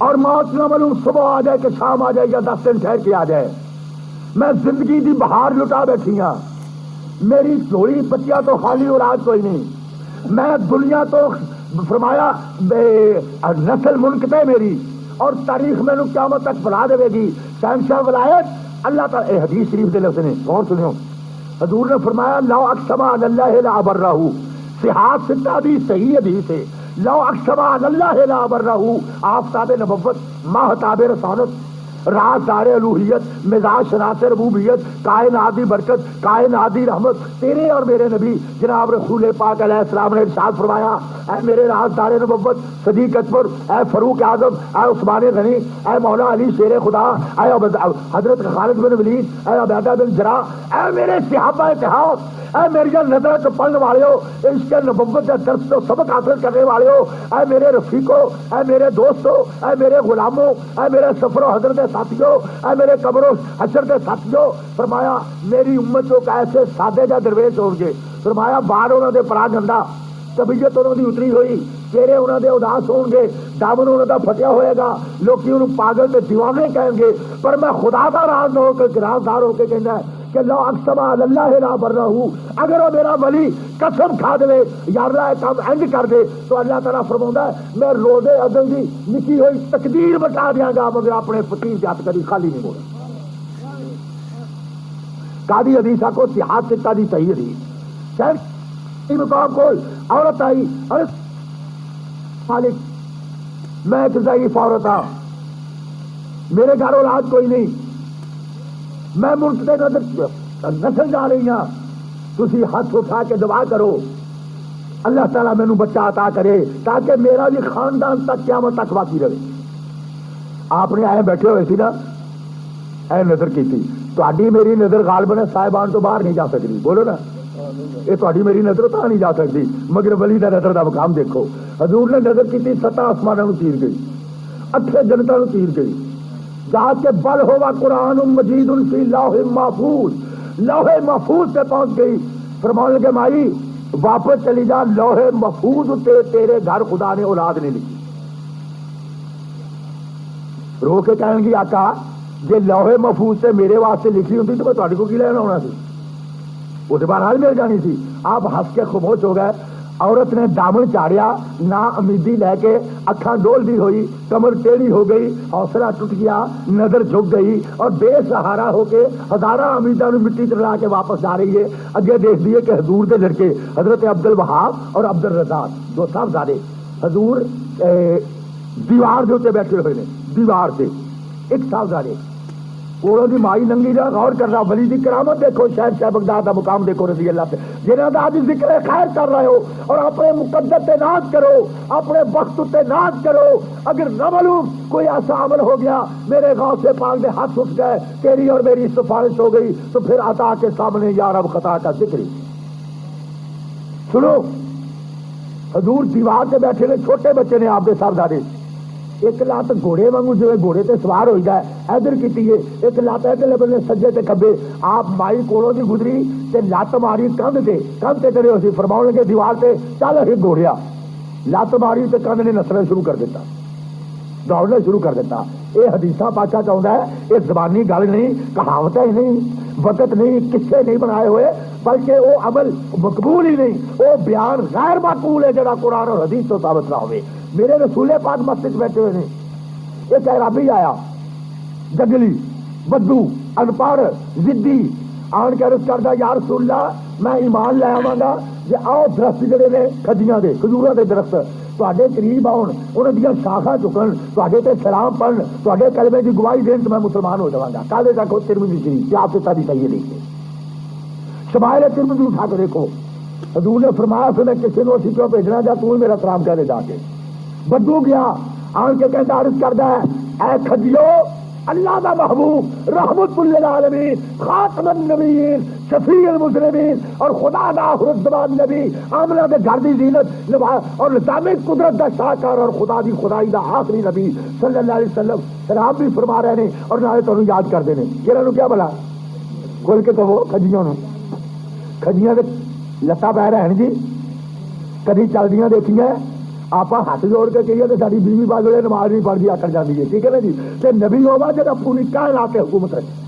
اور موت نہ معلوم صبح آ جائے کہ شام آ جائے یا 10 دن ٹھہر کے آ جائے، میں زندگی دی بہار لٹا بیٹھی ہاں، میری جھولی بچیاں تو خالی اور آج کوئی نہیں، میں دنیا تو فرمایا نسل منقطع میری اور تاریخ میں نے قیامت تک بلا دے گی۔ شہنشاہ ولایت اللہ تعالی حدیث شریف دے لفظ نے غور سنو، حضور نے فرمایا لو اقسم علی اللہ لا ابرہ، صحاح ستہ بھی صحیح حدیث ہے، لو اقسم علی اللہ لا ابرہ، آفتاب نبوت، ماہتاب رسالت، رازدار الوہیت، مزاج شناس ربوبیت، کائنات دی برکت، کائنات دی رحمت، تیرے اور میرے نبی جناب رسول پاک علیہ السلام نے ارشاد فرمایا، اے میرے رازدار نبوت صدیق اکبر، اے فاروق اعظم، اے عثمان غنی، اے مولا علی شیر خدا، اے حضرت خالد بن ولید، اے عبیدہ بن جراح، اے میرے صحابہ اتحاد، اے میری نظر چ پڑھنے والے ہو، عشق نبوت کے درس تو سبق حاصل کرنے والے ہو، اے میرے رفیقو، اے میرے دوستو، اے میرے غلاموں، اے میرے سفر و حضر کے ساتھیوں، اے میرے قبر و حشر کے ساتھیوں، فرمایا میری امتوں کا ایسے سادے جا درویش ہو گے، فرمایا باہر انہوں نے پڑا گندا، طبیعت انہوں کی اتری ہوئی، چہرے انہوں نے اداس ہون گے، دامن انہوں کا پھٹیا ہوئے گا، لوگ انہوں پاگل تے دیوانے کہیں گے، پر میں خدا کا راز نہ ہو کے گرازدار ہو کے کہنا ہے کہ لو اقسم علی اللہ لا برہو، اگر وہ میرا ولی قسم کھا دے یا اللہ کام اینج کر دے تو اللہ تعالیٰ فرماتا ہے میں روزے عدل دی نکی ہوئی تقدیر بتا دیا گا، مگر اپنے فقیر کے ہاتھ کبھی خالی نہیں ہونا۔ قاضی حدیثہ کو اتحاد سے قاضی صحیح حدیث شہر مقام کو عورت آئی، ارے مالک میں ایک ضعیف عورت ہوں، میرے گھر اولاد کوئی نہیں، میں ملک سے نسل جا رہی ہوں، تھی ہاتھ اٹھا کے دعا کرو اللہ تعالیٰ مینوں بچہ عطا کرے تاکہ میرا بھی خاندان تک قیامت تک باقی رہے۔ آپ نے آئے بیٹھے ہوئے سی نا، اے نظر کی تھی تہاڈی میری نظر غالباً صاحبان تو باہر نہیں جا سکتی، بولو نا یہ تہاڈی میری نظر تو نہیں جا سکتی، مگر ولی دا نظر دا مقام دیکھو۔ حضور نے نظر کی تھی 7 آسمانوں کو چیر گئی، 8 جنتوں کو چیر گئی، جا کے بل ہوا قرآن مجید فی لوح محفوظ، لوح محفوظ سے پہنچ گئی، فرمان لگے مائی واپس چلی جا، لوح محفوظ تے تیرے گھر خدا نے اولاد نہیں لکھی۔ رو کے کہن گی آقا جی لوح محفوظ سے میرے واسطے لکھی ہوتی تو میں تہاڈے کو کی لینا ہونا سی، وہ تو بہرحال مل جانی سی۔ آپ ہنس کے خاموش ہو گئے۔ عورت نے دامن چاڑیا، نا امیدی لے کے اکھاں ڈول دی ہوئی، کمر ٹیڑھی ہو گئی، حوصلہ ٹوٹ گیا، نظر جھک گئی اور بے سہارا ہو کے ہزاراں امیداں نوں مٹی چ رلا کے واپس جا رہی ہے۔ اگے دیکھ دیے کہ حضور دے لڑکے حضرت عبد الوہاب اور عبد الرزاق دو صاحبزادے حضور دیوار دے اوتے بیٹھے ہوئے نے، دیوار سے ایک صاحبزادے کوڑوں دی مائی ننگی جا غور کر رہا، ولی دی کرامت دیکھو، شہر شاہ بغداد دا مقام دیکھو رضی اللہ سے، جنہاں دا آج ذکر خیر کر رہے ہو اور اپنے مقدس تے ناز کرو، اپنے وقت تے ناز کرو۔ اگر نہ معلوم کوئی ایسا عمل ہو گیا میرے غوث پاک دے ہاتھ اٹھ گئے، تیری اور میری سفارش ہو گئی تو پھر عطا کے سامنے یا رب خطا کا ذکر ہی۔ سنو حضور دیوار سے بیٹھے نے، چھوٹے بچے نے آپ کے صاحبزادے، ایک لات گھوڑے وانگو جو گھوڑے تے سوار ہوئی جائے ادھر کیتی ہے، ایک لات ادھر بنے سجے تے کبے، آپ مائی کولوں دی گزری تے لات ماری کندھ تے کرے ہو سی، فرماؤ لگے دیوار تے چل ہی گھوڑیا، لات ماری تے کندھ نے نسنا شروع کر دیتا، دوڑنا شروع کر دیتا۔ یہ حدیثاں پاچا چاہتا ہے، یہ زبانی گل نہیں، کہاوتیں نہیں، وقت نہیں، قصے نہیں بنائے ہوئے، بلکہ وہ عمل مقبول ہی نہیں، وہ بیان غیر معقول ہے جڑا قرآن اور حدیث تو ثابت نہ ہوئے۔ میرے رسول پاک مسجد بیٹھے ہوئے نے، ایک عربی آیا جنگلی بدو ان پڑھ ضدی آن کے عرض کردا یا رسول اللہ میں ایمان لے آواں گا جے آؤ درخت جڑے نے کھجیاں دے کھجوراں دے درخت تواڈے قریب آؤن، انہاں دیاں شاخاں چکن، تواڈے تے سلام پڑھن، تواڈے کلمے دی گواہی دین تو میں مسلمان ہو جاواں گا۔ کالے تک ترمذی شریف کیا آپ سے تاری صحیح لکھے شمائل ترمذی اٹھا کے دیکھو، حضور نے فرمایا پھر میں کسی کو اسی کیوں بھیجنا جا تو میرا سلام کہہ دے جا کے۔ بدو گیا آن کے کہتا عرض کردا ہے اے کھجیو اللہ دا محبوب رحمت للعالمین خاتم النبیین شفیع المذنبین اور خدا دا آخر الزمان نبی عاملہ دے گھر دی زینت اور نظام قدرت دا شاہکار اور خدا دی خدائی دا آخری نبی صلی اللہ علیہ وسلم سلام بھی فرما رہے ہیں اور نہ تمہیں یاد کر دینے کہنا کیا بلا کھول کے کہو کھجیوں نو، کھجیاں دے لتا پہ رہے ہیں جی، کدی چلدیاں دیکھیاں آپ ہاتھ جوڑ کے کہیے تو ساری بیوی بال نماز نہیں پڑھتی آکر جاتی ہے، ٹھیک ہے نا جی، کہ نبی ہوگا جب پوری کائنات حکومت رکھے۔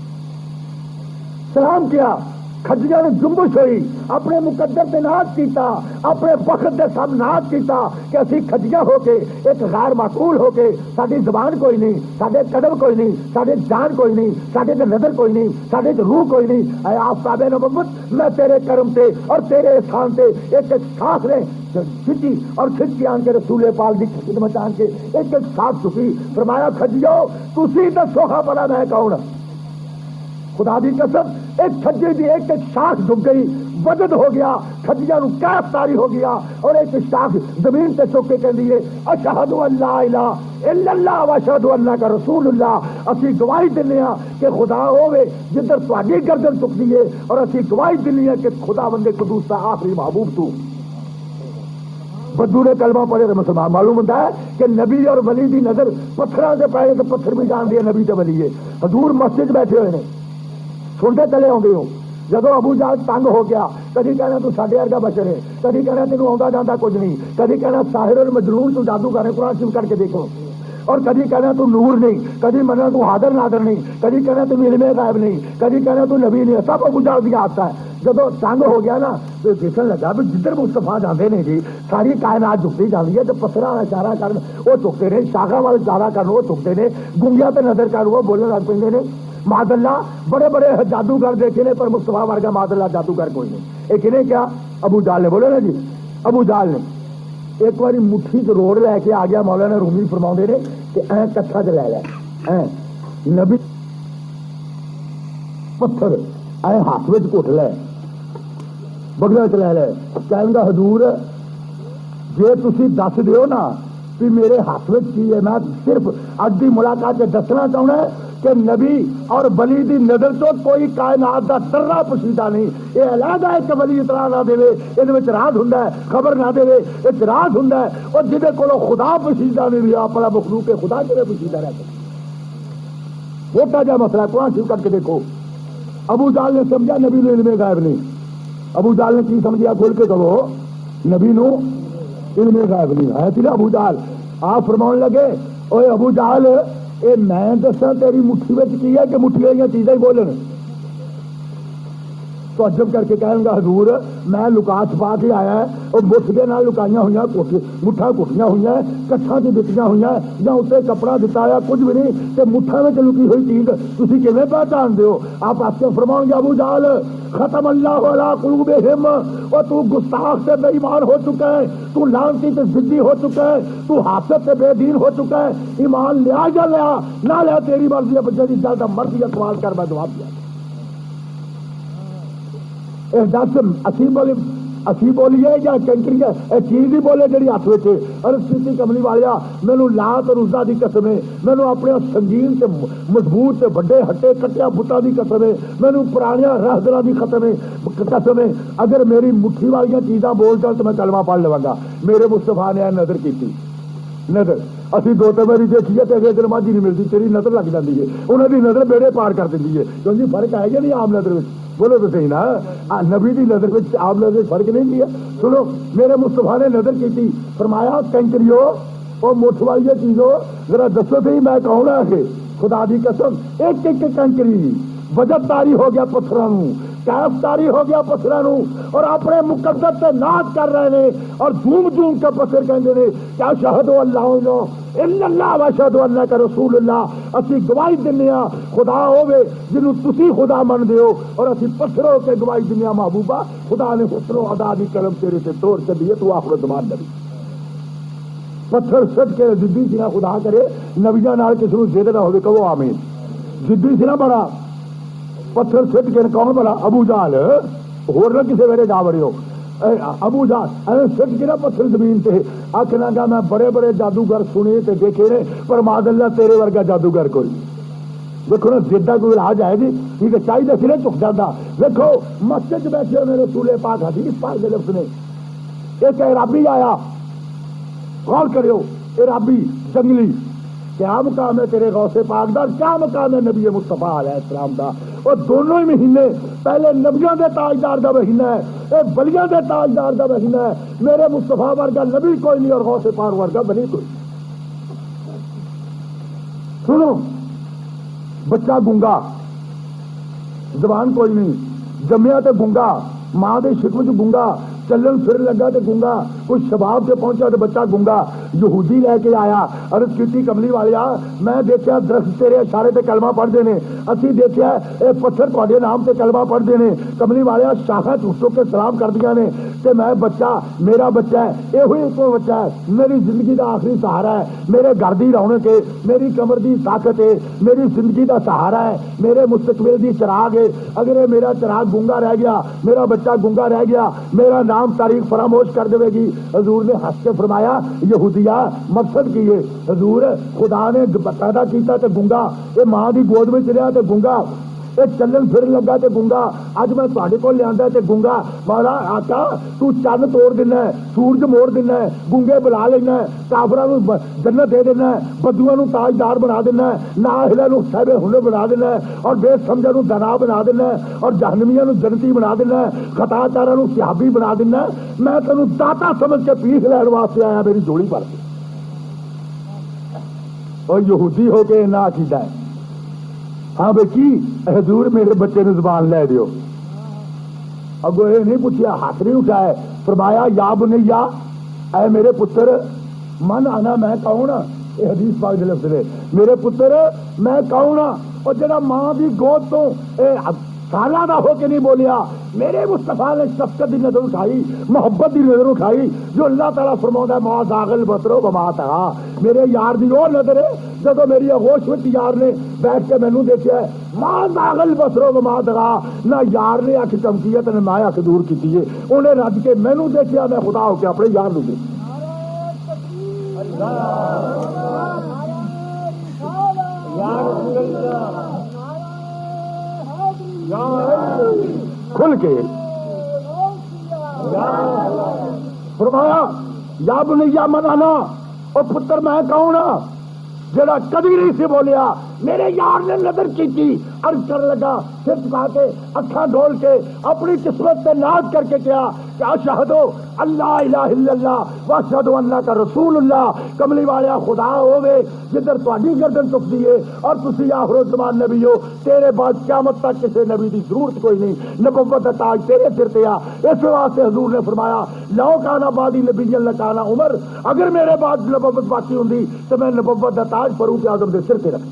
سلام کیا، کھجیاں نے جنبش ہوئی، اپنے مقدر سے ناز کیتا، اپنے وقت دے سب ناز کیتا کہ اسی کھجیاں ہو کے ایک غیر معقول ہو کے ساری زبان کوئی نہیں، سارے قدم کوئی نہیں، سارے جان کوئی نہیں، سارے نظر کوئی نہیں، سارے روح کوئی نہیں، اے آفتاب نبوت میں تیرے کرم سے اور تیرے احسان سے ایک ایک سانس لے کھچی اور کھچ کے آن کے رسول پاک دی خدمت آن کے ایک ایک ساتھ چکی، فرمایا کھجیو تسی دسو ہاں بڑا میں کون، خدا دی قسم ایک کھجی دی ایک ایک سانس ڈب گئی، وجد ہو گیا، کھجیاں نو کیف تاری ہو گیا، اور ایک شاخ زمین تے چک کے کہندی ہے اشہد ان لا الہ الا اللہ واشہد انک رسول اللہ، اسی گواہی دینی ہاں کہ خدا ہوے جدھر تہاڈی گردن چکدی ہے، اور اسی گواہی دینی ہے کہ خدا بندے قدوس دا آخری محبوب تو۔ بدو نے کلمہ پڑھے تو مسلمان معلوم ہوتا ہے کہ نبی اور ولی دی نظر پتھراں سے پہلے تو پتھر بھی جان دیا نبی تے ولی ہے۔ حضور مسجد بیٹھے ہوئے نے، سنتے چلے آؤں ہو، جدو ابو جہل تنگ ہو گیا، کدی کہنا تو ساڈے ورگا بشر ہے، کدی کہنا تینوں آندا جاندا کچھ نہیں، کدی کہنا ساحر اور مجنون تو جادو کر قرآن شریف کر کے دیکھو، اور کدی کہنا تو نور نہیں، کدی منا تو حاضر نادر نہیں، کدی کہنا تو علم غیب نہیں، کدی کہنا تو نبی نہیں، سب ابو جہل دیا آتا ہے۔ جدو تنگ ہو گیا نا تو دیکھنے لگا بھی جدھر مصطفیٰ جاندے نے جی ساری کائنات جھکتی جاتی ہے، تو پتھراں والا اشارہ کرن وہ چکتے نے، شاخاں والے اشارہ کرن وہ چکتے نے، گنگیاں تے نظر کرن وہ بولنے لگ پیندے نے۔ معاذ اللہ بڑے بڑے جادوگر دیکھے نے پر مصطفیٰ ورگا معاذ اللہ جادوگر کوئی نہیں۔ ایک نے کیا ابو جہل نے بولے نا جی، ابو جہل نے ایک باری مٹھی چ روڑ لے کے آ گیا، مولانا رومی فرماؤندے نے کہ ایں کٹھا چ لے لے نبی پتھر ایں ہاتھ وچ گھٹ لے بگڑا چ لے لے، کہندا حضور جے تسی دس دیو نا کہ میرے ہاتھ وچ کی ہے، میں صرف اج دی ملاقات سے دسنا چاہنا ہے کہ نبی اور ولی دی نظر تو کوئی کائنات دا ذرہ پوشیدہ نہیں، یہ علیحدہ ہے کہ ولی اطلاع نہ دے، یہ راز ہوں خبر نہ دے، ایک راز ہوں، اور جہاں کو خدا پوشیدہ نہیں رہا اپنا مخلوق خدا کے پوشیدہ رہ سکتا۔ چھوٹا جا مسئلہ قرآن شریف کر کے دیکھو۔ ابو جہل نے سمجھا نبی نو علم غیب نہیں، ابو جہل نے کی سمجھا کھول کے کہو نبی نو علم غیب نہیں ہے تھی نا ابو جہل۔ آپ فرماؤن لگے اوے ابو جہل اے میں دساں تیری مٹھی وچ کی ہے کہ مٹھی والی چیزیں ہی بولن؟ تو عجب کر کے کہیں گا حضور میں لکا چھپا کے آیا ہے، اور مٹھ کے نال لکائیاں ہوئی مٹھا کٹیاں ہوئی ہیں، کٹھاں سے دتیاں ہوئی ہیں، یا اتنے کپڑا دتا ہے کچھ بھی نہیں، کہ مٹھا میں لکی ہوئی چیز تھی کیویں پہچان دیو؟ آپ آپ سے فرماؤ گے ابو جہل ختم اللہ علی قلوبہم، اور تو گستاخ سے بے ایمان ہو چکا ہے، تو لعنتی سے ضدی ہو چکا ہے، تو حاسد سے بے دین ہو چکا ہے، ایمان لیا یا لیا نہ لیا تیری مرضی ہے، بچے جلد مرضی کا سوال کر میں جواب دیا۔ اسی بولیے یا کنکری چیز ہی بولے جی ہاتھ میں اور سیتی کملی والیا مینو لات اور عزا دی قسم ہے، مینو اپنے سنگین سے مضبوط سے بڑے ہٹے کٹیا بتاں دی قسم ہے، مینو پرانیاں رہدراں دی قسم ہے، اگر میری مٹھی والی چیزاں بول جان تو میں کلمہ پڑھ لواں گا۔ میرے مصطفیٰ نے نظر کی نظر اسی دو تو میری دیکھی ہے تو اگلے دن ماجی نہیں ملتی، تیری نظر لگ جاتی ہے، انہوں کی نظر بیڑے پار کر دینی ہے، کیونکہ فرق ہے یا نہیں عام نظر میں؟ بولو تو صحیح نا، نبی دی نظر میں عام نظر فرق نہیں کیا۔ سنو میرے مصطفیٰ نے نظر کی تھی، فرمایا کنکریو اور مٹھ والی چیزوں ذرا دسو تو میں کہوں گا کہ خدا دی قسم ایک ایک کنکری وجد تاری ہو گیا پتھراں نوں، کیف تاری ہو گیا پتھراں نوں، اور اپنے مقدس سے نعت کر رہے ہیں اور جھوم جھوم کے پتھر کہندے نے کیا شہد اللہ الا اللہ واشہد انک رسول اللہ، اسی گواہی دینی ہاں خدا ہوے جنوں تسی خدا من دیو، اور اسی پتھروں کے گواہی دینی ہاں محبوبہ خدا نے حسن و ادا دی قلم تیرے سے توڑ چلی ہے، تو آخر زمان نبی پتھر سٹ کے ضدی سی نہ خدا کرے نبیاں نال کسی نوں ضد نہ ہوے، کہو آمین۔ ضدی سی نہ بڑا پتھر سٹ کے کون بڑا ابو جہل، ہور نہ کسی ویلے جا بڑے ہو ابو جہل سٹ کے نہ پتھر زمین تے آخنا گا میں بڑے بڑے جادوگر سنے تے دیکھے نے پر معاذ اللہ تیرے ورگا جادوگر کوئی دیکھو نا جدہ کوئی علاج ہے جی ٹھیک ہے چاہیے سرے چک جاتا۔ دیکھو مسجد بیٹھے ہوئے رسول پاک حدیث پاک کے لفظ نے ایک عرابی آیا، غور کریو عرابی جنگلی، کیا مقام ہے تیرے غوث پاک دا، کیا مقام ہے نبی مصطفیٰ علیہ السلام دا، اور دونوں ہی مہینے پہلے نبیوں دے تاجدار دا مہینہ ہے، اے ولیاں دے تاجدار دا مہینہ ہے، میرے مصطفیٰ ورگا نبی کوئی نہیں اور غوث پاک ورگا ولی کوئی۔ سنو بچہ گونگا، زبان کوئی نہیں، جمیا تے گونگا، ماں دے شکم چ گونگا، چلن پھر لگا تے گونگا، کچھ شباب سے پہنچا تو بچہ گنگا یہودی لے کے آیا، عرض کی کملی والیا میں دیکھا درخت تیرے اشارے تے کلمہ پڑھ دینے، اسی دیکھا اے پتھر تہاڈے نام تے کلمہ پڑھ دینے، کملی والیا شاخاں ٹوٹ کے سلام کر دیا نے، تے میں بچہ میرا بچہ ہے، یہ ہوئی کوئی بچہ ہے، میری زندگی دا آخری سہارا ہے، میرے گھر دی رونق ہے، میری کمر دی طاقت ہے، میری زندگی دا سہارا ہے، میرے مستقبل دی چراغ ہے، اگر یہ میرا چراغ گنگا رہ گیا، میرا بچہ گنگا رہ گیا، میرا نام تاریخ فراموش کر دے گی۔ حضور نے ہنس کے فرمایا یہودیا مقصد کی ہے، حضور خدا نے پیدا کیتا تے گنگا، یہ ماں دی گود میں چلیا تے گنگا، یہ چلن پھرن لگا تے گنگا، اج میں تہاڈے کول لیا تے گنگا، مولا آقا تو چند توڑ دینا ہے، سورج موڑ دینا ہے، گنگے بلا لینا ہے، کافراں نو جنت دے دینا ہے، بدوؤں نو تاجدار بنا دینا ہے، نااہلاں نو صاحب ہنر بنا دینا ہے، اور بے سمجھاں نو دنا بنا دینا ہے، اور جہنمیاں نو جنتی بنا دینا ہے، خطا کاراں نو صحابی بنا دینا ہے، میں تینوں داتا سمجھ کے پیس لین واسطے آیا، میری جوڑی پڑ کے۔ اور یہودی ہو کے نہ عقیدہ ہے، ہاں بھائی کی حضور میرے بچے نے زبان لے دیو، اگو یہ نہیں پوچھا، ہاتھ نہیں اٹھائے، فرمایا یا بنیا اے میرے پتر، من آنا میں کون ہاں، یہ حدیث پاک دے لفظ نے، میرے پتر میں کون ہاں، اور جڑا ماں دی گود تو سالہ دا ہو کے نہیں بولیا، میرے مصطفیٰ نے شفقت دی نظر اٹھائی، محبت دی نظر اٹھائی، جو اللہ تعالیٰ فرماؤں ہے ما زاغ البصر وما طغیٰ، میرے یار دی وہ نظر ہے جدو میری آغوش وچ یار نے بیٹھ کے مینوں دیکھا ہے، ما زاغ البصر وما طغیٰ، نہ یار نے اکھ چمکی ہے تے نہ میں اکھ دور کیتی ہے، انہیں رج کے مینوں دیکھا، میں خدا ہو کے اپنے یار نوں دیکھا۔ کھل کے فرمایا یا بنیا من انا، او پتر میں کون ہاں، جڑا کبھی نہیں سے بولیا، میرے یار نے نظر کی عرض کر لگا، پھر چکا کے اکھاں ڈول کے اپنی قسمت سے ناز کر کے کیا کہ اشہد اللہ الہ الا اللہ واشہد انک رسول اللہ، کملی والیا خدا ہوے جدھر تہاڈی گردن چکتی ہے اور تسی آخر الزمان نبی ہو، تیرے بعد قیامت تک کسی نبی دی ضرورت کوئی نہیں، نبوت کا تاج تیرے سر تے آ۔ اس واسطے حضور نے فرمایا لو کانا بعدی نبی لکانا عمر، اگر میرے بعد نبوت باقی ہوندی تو میں نبوت کا تاج فاروق اعظم دے سر تے رکھ۔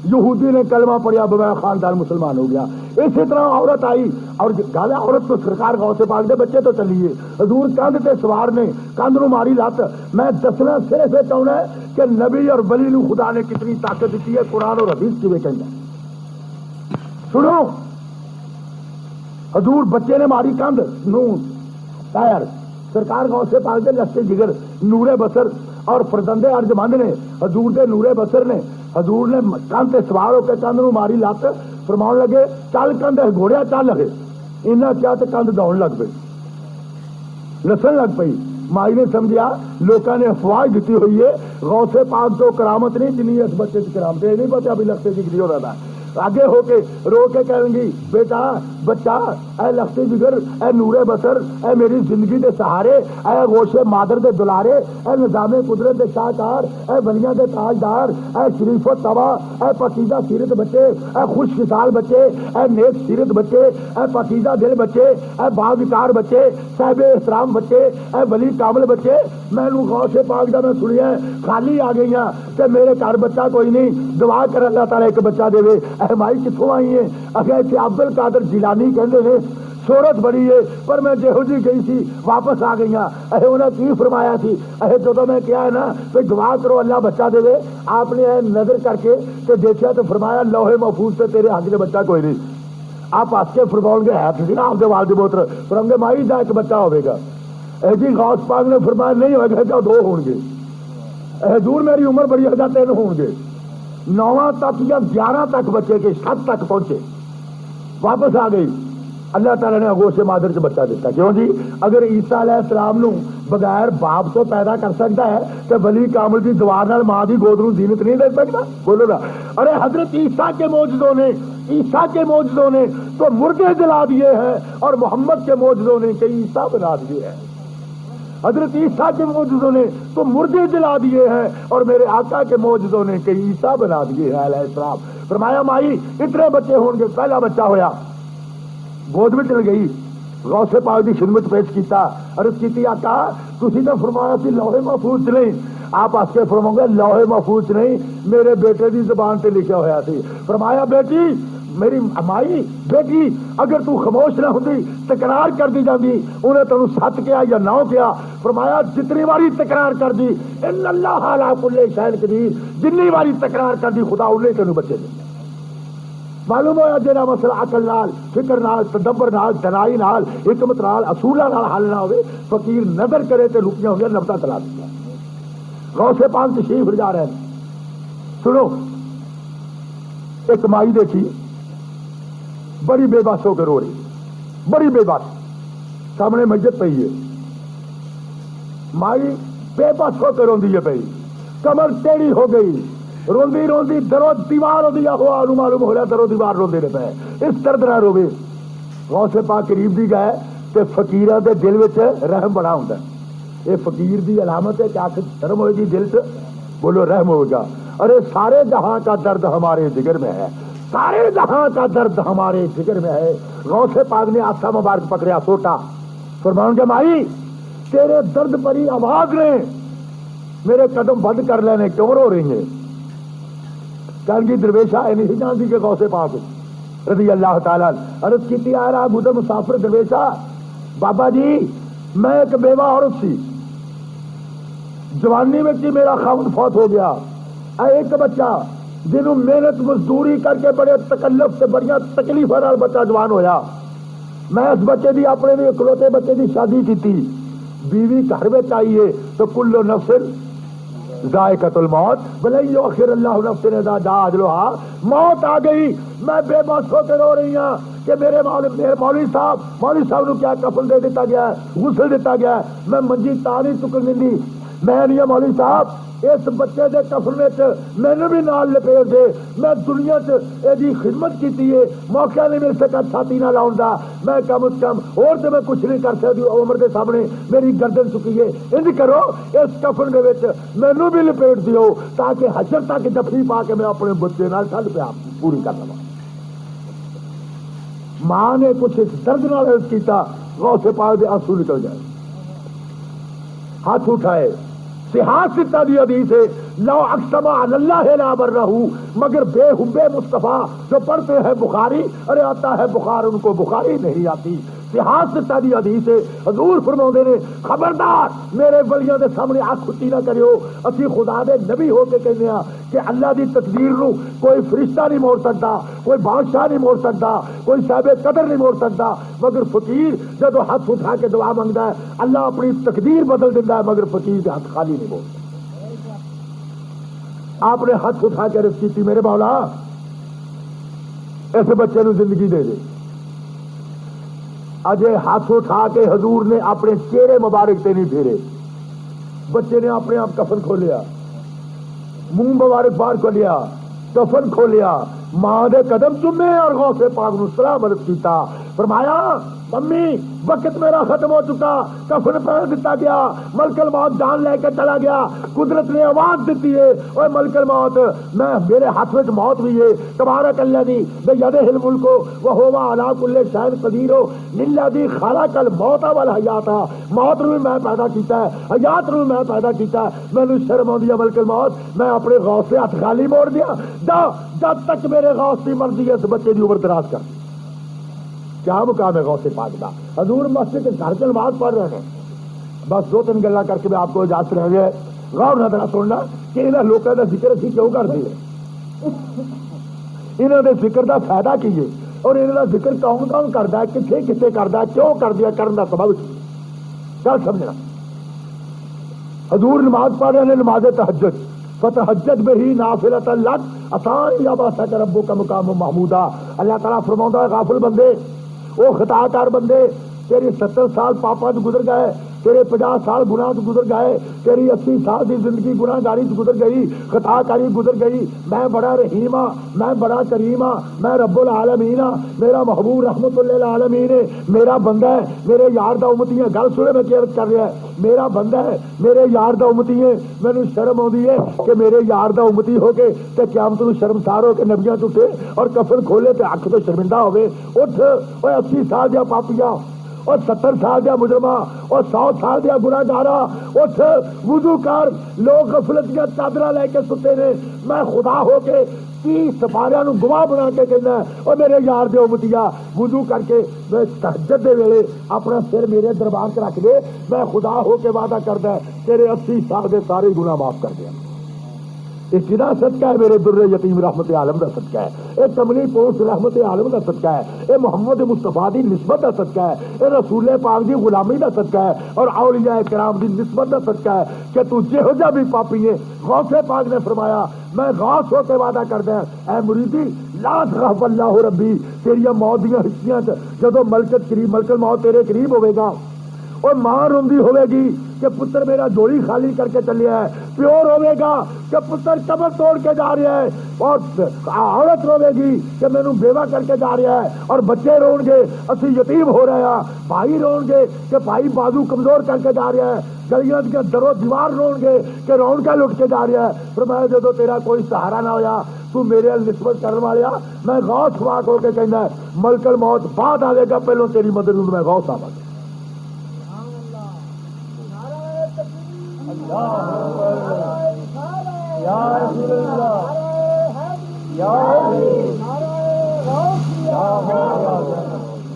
یہودی نے کلمہ پڑھیا، بغیر خاندان مسلمان ہو گیا۔ اسی طرح عورت آئی، اور گل عورت تو سرکار غوث پاک دے بچے تو چلیے، حضور کندھ تے سوار نے، کندھ نو ماری لت۔ میں دسنا صرف یہ چاہنا ہے کہ نبی اور ولی نو خدا نے کتنی طاقت دیتی ہے، قرآن اور حدیث کیویں کہندا ہے۔ سنو، حضور بچے نے ماری کندھ نو پیر، سرکار غوث پاک دے لشتے جگر نور بصر اور فرزند ارجمند نے، حضور دے نور بصر نے، حضور نے کندھ تے سوار ہو کے کندھ نو ماری لت، فرماؤن لگے چل کندھ گھوڑیا چل لگے، انہاں کیا تے کندھ دوڑ لگ پئی، نسن لگ پئی۔ مائی نے سمجھا لوکاں نے افواہ دیتی ہوئی ہے، غوث پاک تو کرامت نہیں جنی اس بچے کی کرامت ہے، نہیں پتا ابھی لگتے جگری ہو رہا ہے، آگے ہو کے رو کے کہیں گی بیٹا بچہ اے لختی جگر، اے نور بصر، اے میری زندگی دے سہارے، اے گوش مادر دے دلارے، اے نظام قدرت دے شاہکار، اے بلیاں دے تاجدار، اے شریف و طبع، اے پاکیزہ سیرت بچے، اے خوش خصال بچے، اے نیک سیرت بچے، اے پاکیزہ دل بچے، اے باوقار بچے، صاحب احترام بچے، اے ولی کامل بچے، میں نو غوث پاک دا میں سنیا خالی آ گئی ہاں کہ میرے گھر بچہ کوئی نہیں، دعا کر اللہ تعالیٰ ایک بچہ دے۔ مائی کتوں آئی ہے؟ اگر اتنے عبد القادر جیلانی کہتے ہیں شہرت بڑی ہے، پر میں جہو جی گئی سی واپس آ گئی ہاں۔ انہیں کی فرمایا تھی، جدو میں کیا ہے نا کہ دعا کرو اللہ بچہ دے، آپ نے نظر کر کے کہ دیکھا تو فرمایا لوہے محفوظ سے تیرے حق میں بچہ کوئی نہیں۔ آپ ہس کے فرماؤ گے ہے تھی نا آپ کے والد پوتر، فرماؤں گے مائی دا ایک بچہ ہوگا۔ جی غوث پاک نے فرمایا نہیں ہوگا تو دو ہون گے۔ حضور میری عمر بڑی ہے 3 ہون گے۔ 9 تک یا 11 تک بچے کے 7 تک پہنچے، واپس آ گئی۔ اللہ تعالیٰ نے اگوش مادر سے بچہ دیتا، کیوں جی؟ اگر عیسیٰ علیہ السلام نو بغیر باپ تو پیدا کر سکتا ہے کہ ولی کامل کی دعا نال ماں کی گود نو زینت نہیں دے سکتا؟ بولو نا۔ ارے حضرت عیسیٰ کے معجزوں نے تو مردے جلا دیے ہیں، اور محمد کے معجزوں نے کئی عیسیٰ بنا دیے ہیں۔ حضرت عیسیٰ کے معجزوں نے تو مردے جلا دیے ہیں، اور میرے آقا کے معجزوں نے کئی عیسیٰ بنا دیے ہیں علیہ السلام۔ فرمایا مائی اتنے بچے ہوں گے، پہلا بچہ ہویا، گود میں چل گئی، غوث پاک کی خدمت پیش کیتا، عرض کیتی آقا تسی تو فرمایا سی لوہے محفوظ چ نہیں، آپ ہس کے فرماؤ گے لوہے محفوظ چ نہیں، میرے بیٹے دی زبان تے لکھا ہوا سی۔ فرمایا بیٹی میری مائی بیٹی اگر تو خاموش نہ ہوتی تکرار کر دی جاندی، انہیں تینوں 7 کیا یا 9 کیا۔ فرمایا جتنی باری تکرار کر دی ان اللہ علی کل شیء قدیر، جتنی باری تکرار کر دی خدا انہیں تینوں بچے دے۔ معلوم ہوا جہاں مسئلہ عقل نال، فکر نال، تدبر نال، دلائی نال، حکمت نال، اصولہ نال حل نہ ہوئے، فقیر نظر کرے تے لکیاں ہوئی نبتا چلا دیا۔ غوث پاک تشریف جا رہے ہیں، سنو ایک مائی دیکھی بڑی بے بس ہو کے رو رہی، بڑی بے بس، سامنے مسجد پئی ہے، مائی بے بس ہو کے روندی ہے پئی، کمر ٹیڑھی ہو گئی، روندی روندی درو دیوار ہو دیا ہوا معلوم ہو رہا درو دیوار روندے نے پے، اس درد نہ روے۔ غوث پاک قریب دی گئے کہ فقیراں دے دل وچ رحم بڑا ہوندا ہے، یہ فقیر دی علامت ہے کہ آخر شرم ہوئے گی دل سے بولو رحم ہوگا۔ ارے سارے جہاں کا درد ہمارے جگر میں ہے، سارے جہاں کا درد ہمارے جگر میں ہے۔ غوث پاک نے آسا مبارک پکڑیا سوٹا، فرماؤں گے مائی تیرے درد بری آواز نے میرے قدم بند کر لینے کیوں رو رہی ہیں؟ کہنگی درویشہ نہیں جانتی کہ غوث پاک رضی اللہ تعالیٰ عرض کیتی آ رہا بودھے مسافر درویشہ بابا جی میں ایک بیوہ عورت سی، جوانی میں کی میرا خاوند فوت ہو گیا، ایک بچہ جنہوں محنت مزدوری کر کے بڑے تکلف سے بڑیاں تکلیفاں نال بچہ جوان ہویا، میں اس بچے دی اپنے بھی اکلوتے بچے دی شادی کی تھی، بیوی گھر میں چاہیے تو کل نفس ذائقۃ الموت بلے یؤخر اللہ نفس اذا جاء اجلھا، موت آ گئی، میں بے بس ہو کے رو رہی ہوں کہ میرے مولوی صاحب نو کیا کفن دے دیتا گیا ہے، غسل دیتا گیا ہے، میں منجی تا نہیں چکن دینی، میں نہیں مولوی صاحب اس بچے دے کفن وچ مینوں بھی نال لپیٹ دے، میں دنیا چ ایدی خدمت کیتی ہے، موقع نہیں مل سکا چھاتی نہ لاؤن دا، میں کم از کم اور تے میں کچھ نہیں کر سکتی، عمر دے سامنے میری گردن چکی ہے، انج کرو اس کفن دے وچ مینوں بھی لپیٹ دیو تاکہ حشر تک جفی پا کے میں اپنے بچے نال ٹھنڈ پہ پوری کر لواں۔ ماں نے کچھ اس درد نال عرض کیتا، غوث پاک دے آنسو نکل جائے، ہاتھ اٹھائے، صحاح ستہ دی حدیث ہے لو اقسم علی اللہ لا برہ، مگر بے حب مصطفیٰ جو پڑھتے ہیں بخاری، ارے آتا ہے بخار ان کو بخاری نہیں آتی، صحاح ستہ دی حدیث ہے حضور فرماؤندے نے خبردار میرے ولیاں دے سامنے آنکھ کھٹی نہ کریو، اسی خدا دے نبی ہو کے کہنے ہاں کہ اللہ دی تقدیر نو کوئی فرشتہ نہیں موڑ سکتا، کوئی بادشاہ نہیں موڑ سکتا، کوئی صاحب قدر نہیں موڑ سکتا، مگر فقیر جب ہاتھ اٹھا کے دعا منگتا ہے اللہ اپنی تقدیر بدل دیتا ہے، مگر فقیر کے ہاتھ خالی نہیں موڑتا۔ آپ نے ہاتھ اٹھا کے عرض کی تھی میرے مولا ایسے بچے نو زندگی دے دے، اجے ہاتھ اٹھا کے حضور نے اپنے چہرے مبارک تے نہیں پھیرے، بچے نے اپنے آپ کفن کھولیا، منہ مبارک باہر کھولیا، کفن کھولیا، ماں دے قدم چومے اور غوث پاک نو سلام عرض کیتا، فرمایا امی وقت میرا ختم ہو چکا، کفن پہن دیتا گیا، ملک الموت جان لے کے چلا گیا، قدرت نے آواز دیتی ہے اوے ملک الموت میں میرے ہاتھ میں موت بھی ہے، تبارک الذی بیدہ الملک وہو علی کل شیء قدیر، للذی خلق الموت والحیات، موت نو میں پیدا کیتا ہے، حیات نو میں پیدا کیتا ہے، مینوں شرم آندی ہے ملک الموت، میں اپنے غوث سے ہاتھ خالی موڑ دیا، جب تک میرے غوث کی مرضی ہے اس بچے کی عمر دراز کر۔ کیا مقام ہے غوث پاک دا؟ حضور مسجد کے گھر کے نماز پڑھ رہے ہیں، بس 2-3 گلاں کر کے میں آپ کو اجازت رہ گیا، غور نہ ذرا سننا کہ انہاں لوکاں دا ذکر اسی کیوں کرتے ہیں، انہاں دے ذکر دا فائدہ کی ہے اور انہاں دا ذکر کون کون کردا ہے، کتنے کتنے کردا ہے، کیوں کر دیا، کرن دا سبب چل سمجھنا۔ حضور نماز پڑھ رہے ہیں، نماز تہجد، فتہجد بہی نافلۃ لک عسیٰ ان یبعثک ربک مقام محمودا، اللہ تعالیٰ فرماتا ہے غافل بندے، وہ خطا کار بندے، تیری 70 سال پاپا چ گزر گئے، تیرے 50 سال گناہ چ گزر گئے، تیری 80 سال کی زندگی گناہ گاری چ گزر گئی، خطا کاری گزر گئی، میں بڑا رحیم ہاں، میں بڑا کریم ہاں، میں رب العالمین ہاں، میرا محبوب رحمت للعالمین ہے، میرا بندہ ہے، میرے یار دا امتی ہے، گل سنے میں کیا کر رہا ہے، میرا بندہ ہے، میرے یار دا امتی ہے، مینوں شرم آتی ہے کہ میرے یار دا امتی ہو کے تے قیامت نوں شرمسار ہو کے نبیاں چٹے اور کفن کھولے تے اکھ تو شرمندہ ہوے، اٹھ اوے 80 سال دیا پاپیا، اور 70 سال دیا مجرمہ اور 100 سال دیا گناہگارا اٹھ وضو کر. لوگ غفلت دیا چادر لے کے ستے نے. میں خدا ہو کے 30 سفاریاں نو گواہ بنا کے کہنا اور میرے یار دے امتیا وضو کر کے تہجد دے ویلے اپنا سر میرے دربار سے رکھ دے. میں خدا ہو کے وعدہ کردا تیرے 80 سال دے سارے گناہ معاف کر دیا. یہ کدا صدقہ ہے؟ میرے در یتیم رحمت عالم کا صدقہ ہے. یہ کملی پوش رحمت عالم کا صدقہ ہے. یہ محمد مصطفیٰ دی نسبت کا صدقہ ہے. یہ رسول پاک دی غلامی کا صدقہ ہے اور اولیاء کرام دی نسبت کا صدقہ ہے کہ تو جہو جا بھی پاپی ہے. غوث پاک نے فرمایا میں غوث ہو کے وعدہ کردا اے مریدی لا تخف اللہ ربی تیری موت دیاں ہستیاں جدو ملکت قریب ملک الموت تیرے قریب ہوے گا اور ماں روندی ہوے گی کہ پتر میرا جوڑی خالی کر کے چلیا ہے. پیور ہوے گا کہ پتر قبر توڑ کے جا رہا ہے اور عورت روے گی کہ مینوں بیوہ کر کے جا رہا ہے اور بچے رون گے اسی یتیم ہو رہے ہیں. بھائی رون گے کہ بھائی بازو کمزور کر کے جا رہا ہے. گلیاں کے درو دیوار رون گے کہ رون کے لٹ کے جا رہا ہے. فرمایا جدو تیرا کوئی سہارا نہ ہویا تو میرے نسبت کرنے والا میں غوث پاک ہو کے کہنا ہے ملک الموت بعد آئے گا پہلو تیری مدد میں غوث آواں گا.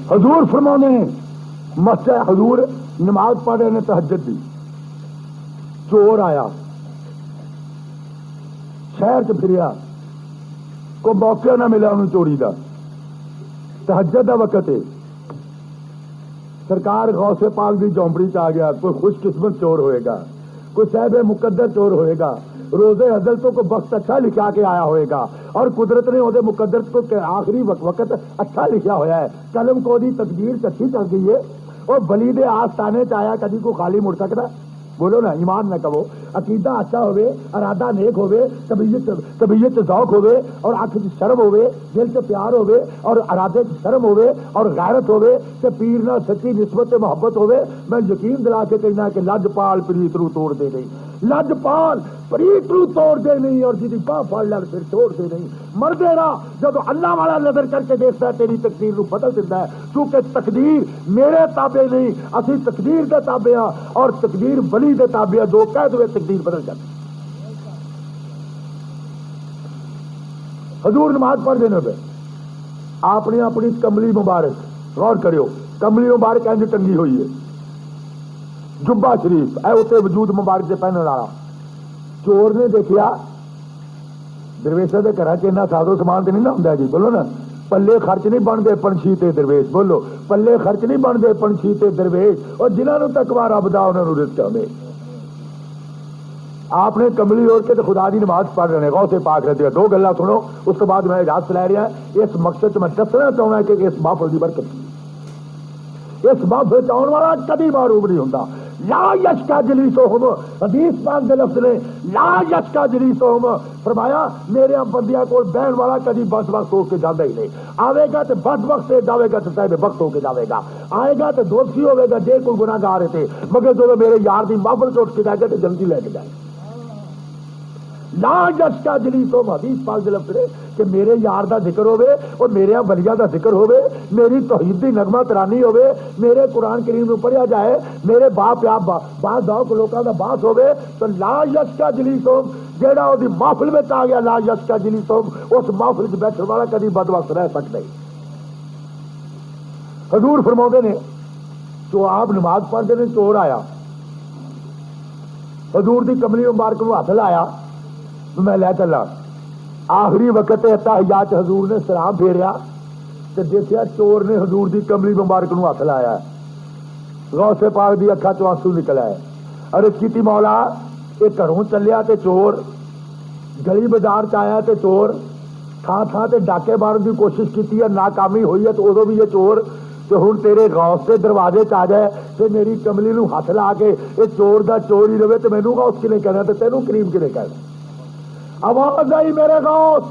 حضور فرمانے مسجد حضور نماز پڑھ رہے نے تہجد دی. چور آیا شہر چ پھریا کوئی موقع نہ ملا انہوں چوری دا. تہجد دا وقت ہے. سرکار غوث پاک دی جھونپڑی چ آ گیا. کوئی خوش قسمت چور ہوئے گا, کوئی صاحب مقدر چور ہوئے گا, روزے حضرتوں کو وقت اچھا لکھا کے آیا ہوئے گا اور قدرت نے وہ مقدر کو آخری وقت اچھا لکھا ہوا ہے. قلم کو دی تقدیر اچھی چل گئی ہے اور بلی دے آستانے چ آیا کدی کو خالی مڑ سکتا. بولو نا ایمان نہ کہو. عقیدہ اچھا ہوئے, ارادہ نیک ہوئے, طبیعت ذوق ہوئے اور آنکھ چ شرم ہوئے, دل سے پیار ہوئے اور ارادے چ شرم ہوئے اور غیرت ہوئے کہ پیر نہ سچی نسبت محبت ہوئے. میں یقین دلا کے کہنا کہ لج پال پریت رو توڑ دے نہیں. لج پال پریت رو توڑ دے نہیں اور جی باہ پھڑ لڑ پھر توڑ دے نہیں. مر دے رہا جب اللہ والا نظر کر کے دیکھتا ہے تیری تقدیر کو بدل دیتا ہے. کیونکہ تقدیر میرے تابع نہیں, اسی تقدیر دے تابع ہاں اور تقدیر ولی دے تابع. دو قید ہوئے تقدیر بدل جاتی. حضور نماز پڑھ دینے پہ آپ نے اپنی کملی مبارک غور کریو, کملی مبارک انج ٹنگی ہوئی ہے, جبہ شریف اے اتنے وجود مبارک سے پہننے والا. چور نے دیکھا درویشوں کے گھر چ سازو سامان تو نہیں نہ ہوں جی. بولو نا پلے خرچ نہیں بنتے پنچھی تے درویش. بولو پلے خرچ نہیں بنتے پنچھی تے درویش اور جنہوں نے تقویٰ رب دا انہوں نے رزق ہمیں. آپ نے کملی اوڑھ کے تو خدا دی نماز پڑھ رہے ہیں. غوث پاک رہتے ہیں. دو گلا سنو اس کے بعد میں اجازت لے رہا. اس مقصد میں دسنا چاہنا کہ اس محفل کی برکت اس محفل چ آنے والا کبھی معروف نہیں ہوتا. لا یشکا جلیسہم, حدیث پاک دے لفظ نے لا یشکا جلیسہم فرمایا میرے بندیاں کو بہن والا کبھی بد وقت ہو کے جانا ہی نہیں. آئے گا تو بد وقت سے جاوے گا تو صاحب وقت ہو کے جاوے گا. آئے گا تو دوستی ہوئے گا جے کوئی گناہ گار تھے مگر جو میرے یار دی محفل سے اٹھ کے جائے گا تو جلدی لے کے جائے گا. لا یشکا جلیسہم حدیث پاک دے لفظ نے کہ میرے یار دا ذکر ہوئے اور میرے ولیہ دا ذکر ہوئے, میری توحید دی نغمہ ترانی ہوئے, میرے قرآن کریم میں پڑھیا جائے, میرے باپ یا بعض ذوق لوکاں دا باس ہوئے تو لا یشکا جلیسہم جیڑا وہ محفل میں آ گیا لا یشکا جلیسہم اس محفل میں بیٹھنے والا کبھی بد وقت رہ سکتا ہی. حضور فرماتے نے تو آپ نماز پڑھتے ہیں چور آیا حضور دی کملی مبارک نو ہاتھ لایا میں لے چلا. آخری وقت تحیات حضور نے سلام پھیریا تو دیکھا چور نے حضور دی کملی مبارک نو ہاتھ لایا. غوث پاک دی اکھاں چوں آنسو نکل آئے. عرض کیتی مولا یہ گھروں چلیا تے چور, گلی بازار چ آیا تے چور, تھان تھان تے ڈاکے مارن کی کوشش کی ہے ناکامی ہوئی ہے تو ادو بھی یہ چور تو ہوں تیرے غوث کے دروازے چ آ جائے تو میری کملی نو ہاتھ لا کے یہ چور دا چور ہی رہے تو مینوں غوث کنے کہنا تو تینوں کریم کنے کہنا. آواز آئی میرے غوث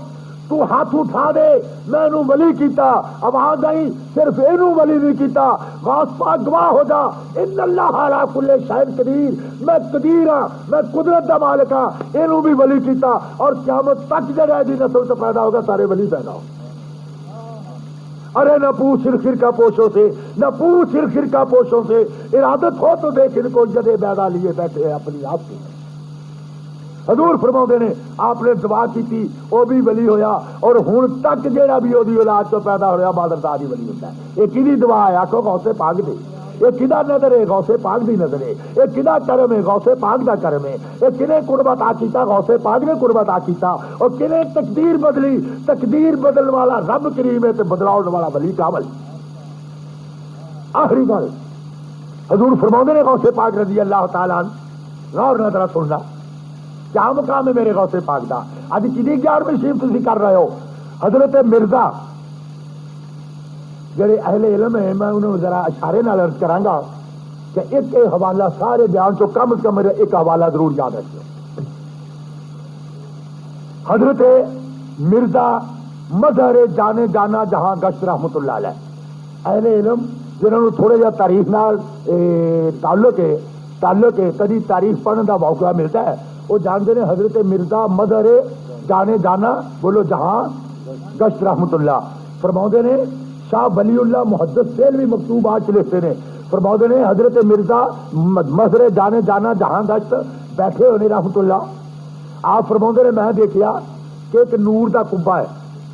تو ہاتھ اٹھا دے میں انہوں ولی کیتا. آواز آئی صرف اینوں ولی نہیں کیتا. غوث پاک گواہ ہو جا ان اللہ علی کل شیء قدیر, میں قدیر ہاں, میں قدرت دا مالک ہاں. اینوں بھی ولی کیتا اور قیامت تک جڑا دی نسل تو پیدا ہوگا سارے ولی پیدا ہو. ارے نہ پوچھ فرقہ پوشوں سے، نہ پوچھ فرقہ پوشوں سے، ارادت ہو تو دیکھ ان کو جدے بیدا لیے بیٹھے ہیں اپنی آپ کی۔ حضور فرماؤں نے آپ نے دعا کی تھی وہ بھی ولی ہویا، اور ہن تک جیڑا بھی وہ اولاد تو پیدا ہوا مادرتا دی ولی ہوتا ہے۔ یہ کدی دعا ہے؟ آخو غوث پاک دی۔ یہ کدا نظر ہے؟ غوث پاک دی نظر ہے۔ یہ کدا کرم ہے؟ غوث پاک دا کرم ہے۔ یہ کنے قربت آ کیتا؟ غوث پاک نے قربت آ کیتا۔ اور کنے تقدیر بدلی؟ تقدیر بدل والا رب کریم ہے تے بدلاؤ والا ولی کامل۔ آخری گل حضور فرماؤں نے غوث پاک رضی اللہ تعالیٰ عنہ، غور نہ ذرا سننا کیا مقام ہے میرے غوث پاک دا۔ اج کدی 11ویں شریف تسی کر رہے ہو؟ حضرت مرزا جڑے اہل علم ہیں میں انہوں ذرا اشارے نال عرض کراں گا کہ ایک حوالہ سارے بیان چو کم از کم میرا ایک حوالہ ضرور یاد رکھو۔ حضرت مرزا مظہر جانے جانا جہاں گشت رحمت اللہ علیہ، اہل علم جنہوں نے تھوڑے جا تاریخ نال تعلق ہے کدی تاریخ پڑھنے کا موقع ملتا ہے وہ جانتے ہیں حضرت مرزا مظہر جانے جانا بولو جہاں گشت رحمت اللہ فرماؤں نے شاہ ولی اللہ محدث سے بھی مکتوبات لکھتے ہیں، فرماؤں نے حضرت مرزا مظہر جانے جانا جہاں گشت بیٹھے ہونے رحمت اللہ۔ آپ فرماؤں نے میں دیکھا کہ ایک نور دا کبا ہے،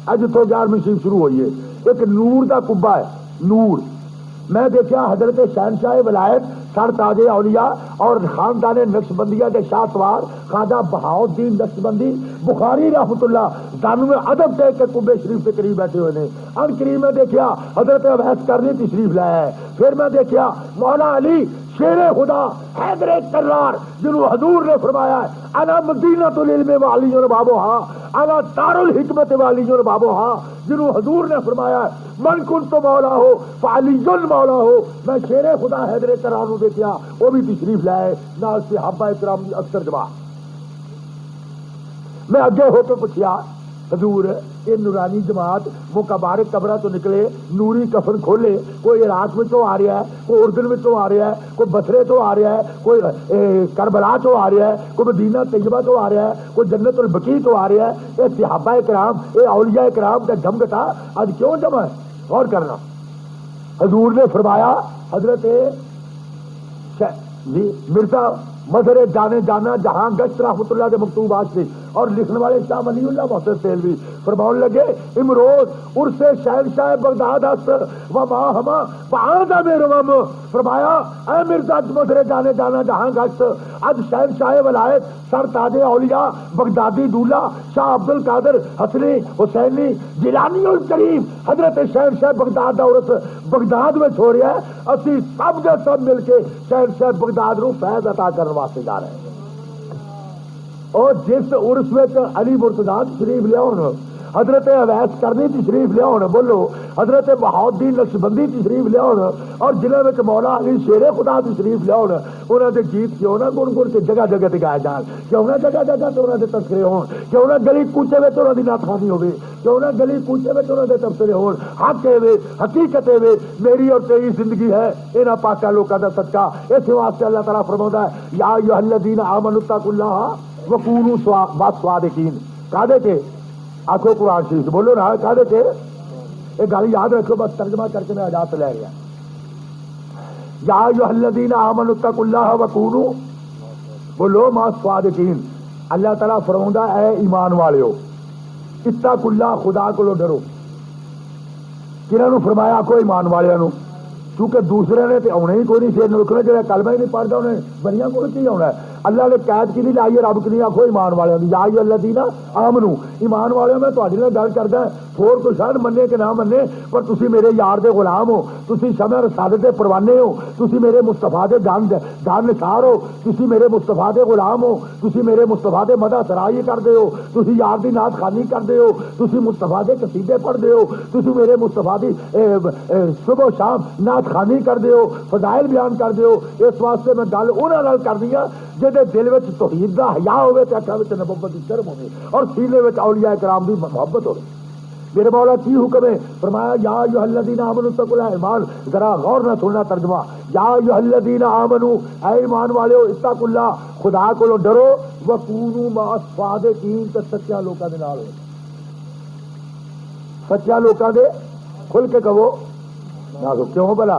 اج تو 11ویں شریف شروع ہوئی ہے، ایک نور دا کبا ہے نور۔ میں دیکھا حضرت شہنشاہ ولایت سر تاج اولیاء اور خاندان نقشبندیہ کے شاہ سوار خواجہ بہاؤالدین نقشبندی بخاری رحمت اللہ دانو ادب ٹیک کے کبے شریف کے قریب بیٹھے ہوئے ہیں۔ ان قریب میں دیکھا حضرت اویس کرنی تشریف لایا ہے۔ پھر میں دیکھا مولا علی شیر خدا حیدر کرار جنہوں حضور نے فرمایا ہے انا مدینۃ العلم وعلی بابوہا انا دار الحکمت وعلی بابوہا، جنہوں حضور نے فرمایا ہے من کنت مولا ہو فعلی مولا ہو۔ میں شیر خدا حیدر کرار نو دیکھا وہ بھی تشریف لائے نال صحابہ کرام دی اکثر جماعت۔ میں اگے ہو کے پوچھیا حضور یہ نورانی جماعت مبارک قبرہ تو نکلے نوری کفن کھولے، کوئی عراق میں تو آ رہا ہے، کوئی اردن میں تو آ رہا ہے، کوئی بصرے تو آ رہا ہے، کوئی کربلا تو آ رہا ہے، کوئی مدینہ طیبہ تو آ رہا ہے، کوئی جنت البقیع تو آ رہا ہے، یہ صحابہ کرام یہ اولیاء کرام کا جھمگٹا آج کیوں جمع ہے؟ غور کرنا۔ حضور نے فرمایا حضرت مرزا مظہر جانے جانا جہاں گشت رحمت اللہ کے مکتوبات سے اور لکھنے والے شاہ ولی اللہ محسن سیلوی فرماؤں لگے امروز عرس شہنشاہ بغداد است و ما ہما بعادا میں روم۔ فرمایا اے مرزا مظہر جانے جانا جہاں گشت اج شہنشاہ ولایت سر تاج اولیاء بغدادی دولا شاہ عبد القادر حسنی حسینی جیلانی الکریم حضرت شہنشاہ بغداد دا عرس بغداد میں چھوڑ رہا ہے، اسی سب کے سب مل کے شہنشاہ بغداد نو فیض عطا کرنے واسطے جا رہے ہیں۔ اور جس عرس میں علی مرتضی تشریف لیا حضرت اویس کرنی تشریف لیا بولو حضرت بہاؤالدین نقشبندی تشریف لیا اور جنہوں میں مولا علی شیر خدا تشریف لیا انہوں نے گیت کیوں نہ گن گن کے جگہ جگہ تے گائے جان، کیوں نہ جگہ جگہ تے انہوں نے تذکرے ہون، کیوں نہ گلی کوچے میں انہوں کی ناتخوانی ہوگی، کیوں نہ گلی کوچے میں انہوں نے تبصرے ہون۔ حق ہے حقیقت ہے میری اور تیری زندگی ہے انہاں پاکاں لوکاں دا صدقہ۔ اس واسطے اللہ تعالیٰ فرماتا ہے یا ایھا الذین آمنوا اتقوا اللہ وکونوا مع الصادقین۔ کہدے کے آخو قرآن شریف بولو نا کہدے کے ایک گل یاد رکھو بس ترجمہ کر کے میں اجازت لے گیا۔ یا ایھا الذین آمنوا اتقوا اللہ وکونوا بولو مع الصادقین۔ اللہ تعالیٰ فرماؤندا اے ایمان والےو اتقوا اللہ خدا کو ڈرو۔ کنہاں نو فرمایا آخو ایمان والےاں نو، کیونکہ دوسرے نے تو آنا ہی کوئی نہیں سی رکھنا، جہاں کلمہ ہی نہیں پڑھتا انہیں بنیا کو کی آنا ہے۔ اللہ نے قید کی نہیں لائی ہے رب کی نہیں آخو ایمان والوں کی، یا ایھا الذین آمنوا ایمان والوں میں تہاڈے نال گل کردا تھوڑ کو شاید منے کہ نہ منے پر تسی میرے یار دے غلام ہو، تسی شمع رسالت دے پروانے ہو، تسی میرے مصطفیٰ دے جان نثار ہو، تسی میرے مصطفیٰ دے غلام ہو، تسی میرے مصطفیٰ دے مدح سرائی کردے ہو، تسی یار دی نعت خوانی کردے ہو، تسی مصطفیٰ دے قصیدے پڑھدے ہو، تسی میرے مصطفیٰ دی صبح و شام نعت خوانی کردے ہو، فضائل بیان کردے ہو۔ اس واسطے میں گل انہاں نال کردی ہاں جہدے دل وچ توحید دا حیا ہوے تے اکھاں وچ نبوت دی شرم ہوے اور سینے وچ اولیاء کرام دی محبت ہوے۔ میرے مولا کی حکم ہے؟ فرمایا یا ایھا الذین آمنوا اتقوا اللہ، ایمان ذرا غور نہ سننا ترجمہ، یا ایھا الذین آمنوا اے ایمان والےو اتقوا اللہ خدا کو ڈرو وکونوا مع الصادقین تے سچے لوکاں دے نال ہو، سچے لوکاں دے کھل کے کہو نہ کیوں بلا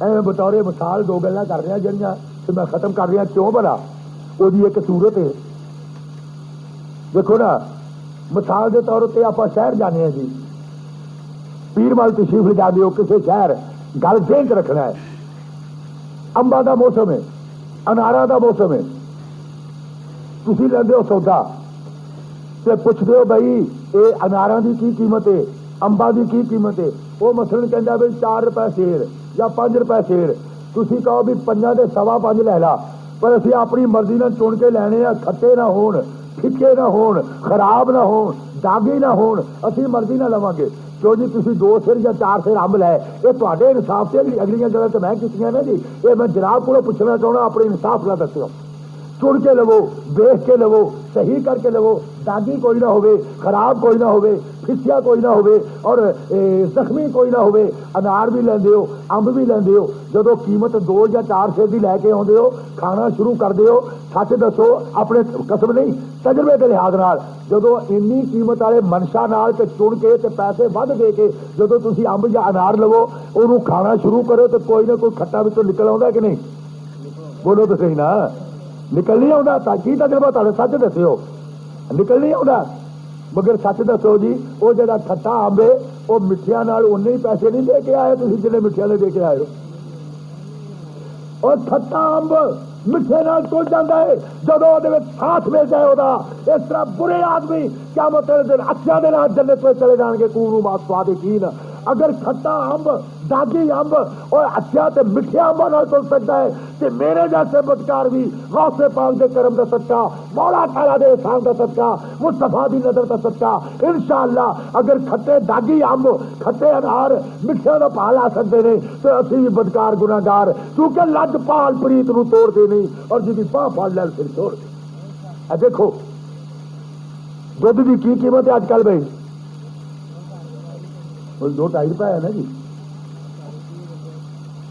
ایویں بطور مثال دو گلاں کر رہا جہاں کہ میں ختم کر رہا کیوں بلا وہ ایک صورت ہے. دیکھو نا مثال کے طور پہ آپ شہر جانے ہیں جی پیر مال تشریف لے جانے ہو کسی شہر گل ذہن چ رکھنا ہے امبا دا موسم ہے انارا دا موسم ہے تسی لیندے ہو سودا تے پوچھتے ہو بھائی یہ اناراں دی کی قیمت ہے امبا دی کی قیمت ہے وہ مثلاً کہندا بھائی 4 روپے سیر یا 5 روپے سیر تسی کہو بھی 5 دے 5.25 لے لا پر اسی اپنی مرضی نال چن کے لینے آ کھٹے نہ ہون پھکے نہ ہون خراب نہ ہون داغی نہ ہون اسی مرضی نہ لواں گے کیوں جی تسی 2 سیر یا 4 سیر امب لے یہ تواڈے انصاف سے اگلیاں جگہ تے میں کیتیاں نا جی یہ میں جناب کو پوچھنا چاہنا اپنے انصاف نہ دسو چن کے لو دیکھ کے لو صحیح کر کے لو داغی کوئی نہ ہوئے خراب کوئی نہ ہوئے پھسیا کوئی نہ ہوئے اور زخمی کوئی نہ ہوئے انار بھی لیندے ہو امب بھی لیندے ہو جدو قیمت 2 یا 4 سیر دی لے کے آندے ہو کھانا شروع کر دیو سچ دسو اپنے قسم نہیں تجربے کے لحاظ نال جدو اینی قیمت والے منشا نال تے چن کے تے پیسے ود دے کے جدو تسی امب یا انار لو انہوں کھانا شروع کرو تو کوئی نہ کوئی کھٹا وچوں نکل آوندا کہ نہیں بولو تو صحیح نا نکل نہیں آتا کی تجربہ تھوڑے سچ دسو نکل نہیں آتا مگر سچ دسو جی وہ جا کھٹا امب ہے وہ مٹھیا اُنے ہی پیسے نہیں دے کے آئے تھی جن مٹھیا نے دے کے آئے ہو اور کھٹا امب میٹھے نال تل جاتا ہے جب وہ ساتھ مل جائے وہ اس طرح برے آدمی کیا مطلب اچھا دن جنت پہ چلے جان گے کونو بات سواد یقین اگر کھٹا امب داغی امب اور اچھا تے میٹھے امبا نال تل سکتا ہے کہ میرے جیسے بدکار بھی غوث پاک دے کرم دا صدقہ مولا تعالیٰ دے احسان دا صدقہ مصطفیٰ دی نظر دا صدقہ انشاءاللہ اگر کھٹے داغی امب کھٹے انار میٹھے دا پا لا سکتے ہیں تو اسی بھی بدکار گناہگار کیونکہ لج پال پریت نو توڑ دے نہیں اور جی پا پڑ لے پھر چھوڑ دے. دیکھو دودھ کی قیمت ہے آج کل بھائی 2-2.5 روپئے ہے نا جی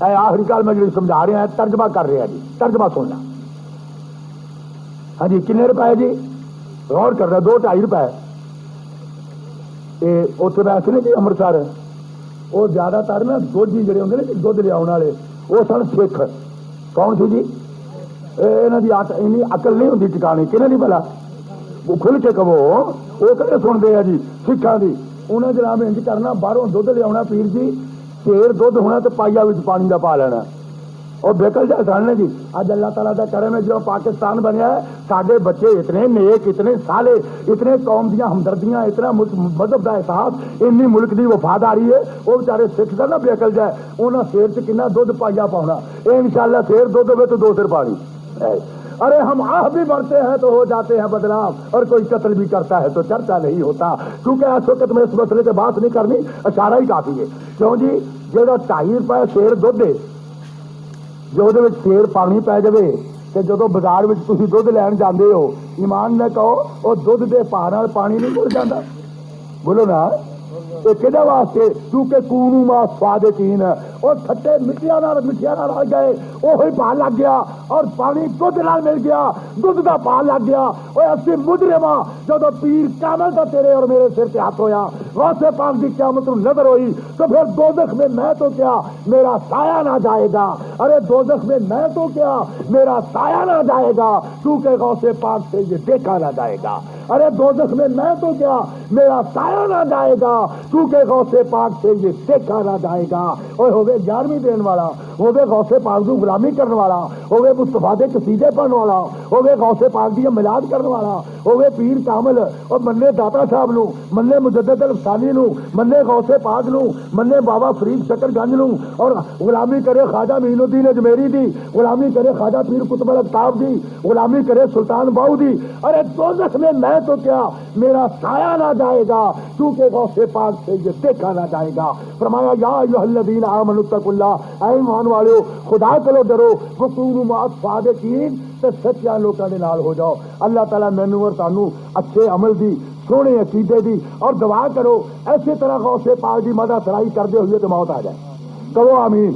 اے آخری کال میں جو سمجھا رہے ہیں ترجمہ کر رہے ہیں جی ترجمہ سننا ہاں جی کنے روپئے جی غور کر رہے 2-2.5 روپئے یہ اتنے ویسے نہیں جی امرتسر وہ زیادہ تر نا دوجی جڑے ہوتے ہیں دھد لیا والے وہ سن سکھ کون سی جی یہاں کی عقل نہیں ہوتی ٹکانے کہ نہیں بلا وہ کھل کے کہو وہ کدے سنتے ہیں جی سکھان کی انہیں جناب انج کرنا باہروں دھد لیا پیر جی شیر دھد ہونا تو پائیا پانی کا پا لینا اور بےکل جائے سن جی اج اللہ تعالیٰ کا کرم ہے جو پاکستان بنیا ہے سارے بچے اتنے نیک اتنے سالے اتنے قوم دیا ہمدردیاں اتنا مذہب کا احساس اینی ملک کی وفاداری ہے وہ بچارے سکھ کر نہ بےکل جائے انہیں شیر سے کنا دھد پائیا پاؤنا یہ ان شاء اللہ شیر دھد ہوئے تو 2 سیر پانی. ارے ہم آہ بھی مرتے ہیں تو ہو جاتے ہیں بدنام اور کوئی قتل بھی کرتا ہے تو چرچا نہیں ہوتا کیونکہ اس وقت میں اس مسئلے سے بات نہیں کرنی اشارہ ہی کافی ہے کیوں جی جو 2.5 روپئے شیر دھد ہے جو شیر پانی پی جائے تو جدو بازار میں تھی دھد لین جانے ہو ایمان نہ کہو وہ دھد کے پا نال پانی نہیں مل جاتا بولو نا یہ کہ واسطے کیونکہ کونو ما سواد یقین اور کھٹے مٹھیا رل گئے وہی پا لگ گیا اور پانی دھد نال مل گیا دھد کا پا لگ گیا اور اسی مجرما جب پیر قیامت کا تیرے اور میرے سر پہ ہاتھ ہویا غوث پاک کی قیامت نظر ہوئی تو پھر دوزخ میں میں تو کیا میرا سایہ نہ جائے گا. ارے دوزخ میں میں تو کیا میرا سایہ نہ جائے گا کیونکہ غوث پاک سے یہ دیکھا نہ جائے گا. ارے دوزخ میں میں تو کیا میرا سایہ نہ جائے گا کیونکہ غوث پاک سے یہ دیکھا نہ جائے گا. اور ہوگے 11ویں دین والا ہوگے غوث پاک کی غلامی کرنے والا ہوگے مصطفیٰ دے قصیدے پڑھنے والا ہوگے غوث پاک کی میلاد کرنے والا ہوگے پیر کامل اور منے داتا صاحب نو منے مجدد الفسانی نو منے غوث پاک نو منے بابا فرید شکر گنج نو اور غلامی کرے خواجہ معین الدین اجمیری دی غلامی کرے خواجہ پیر قطب الطاف دی غلامی کرے سلطان باؤ دی. ارے دوزخ میں میں تو کیا میرا سایہ نہ جائے گا کیونکہ غوث پاک سے یہ دیکھا نہ جائے گا. فرمایا یا ایھا الذین آمنوا اتقوا اللہ اے ایمان والو خدا کو ڈرو وکونوا مع الصادقین تے سچے لوکاں دے نال ہو جاؤ. اللہ تعالیٰ مینوں اور تانوں اچھے عمل دی سونے عقیدے دی اور دعا کرو ایسے طرح غوث پاک دی مدح سرائی کردے ہوئے تو موت آ جائے. کہو آمین.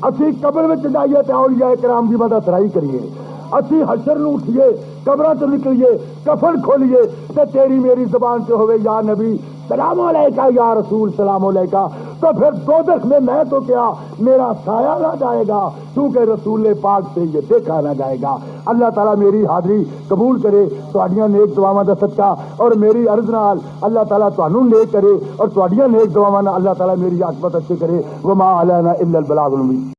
اسی قبر میں جائیے تے اولیاء کرام دی مدح سرائی کریے اسی حشر نو اٹھیے قبراں تو نکلیے کفن کھولیے تے تیری میری زبان سے ہوئے یا نبی سلام علیکہ یا رسول سلام علیکہ، تو پھر دوزخ میں تو کیا میرا سایہ نہ جائے گا، کیونکہ رسول پاک سے یہ دیکھا نہ جائے گا۔ اللہ تعالیٰ میری حاضری قبول کرے تہاڈیاں نیک دعاواں دا صدقہ، اور میری عرض نال اللہ تعالیٰ تہانوں نیک کرے، اور تہاڈیاں نیک دعاواں نال اللہ تعالیٰ میری عاقبت اچھی کرے۔ وما علینا الا البلاغ المبین۔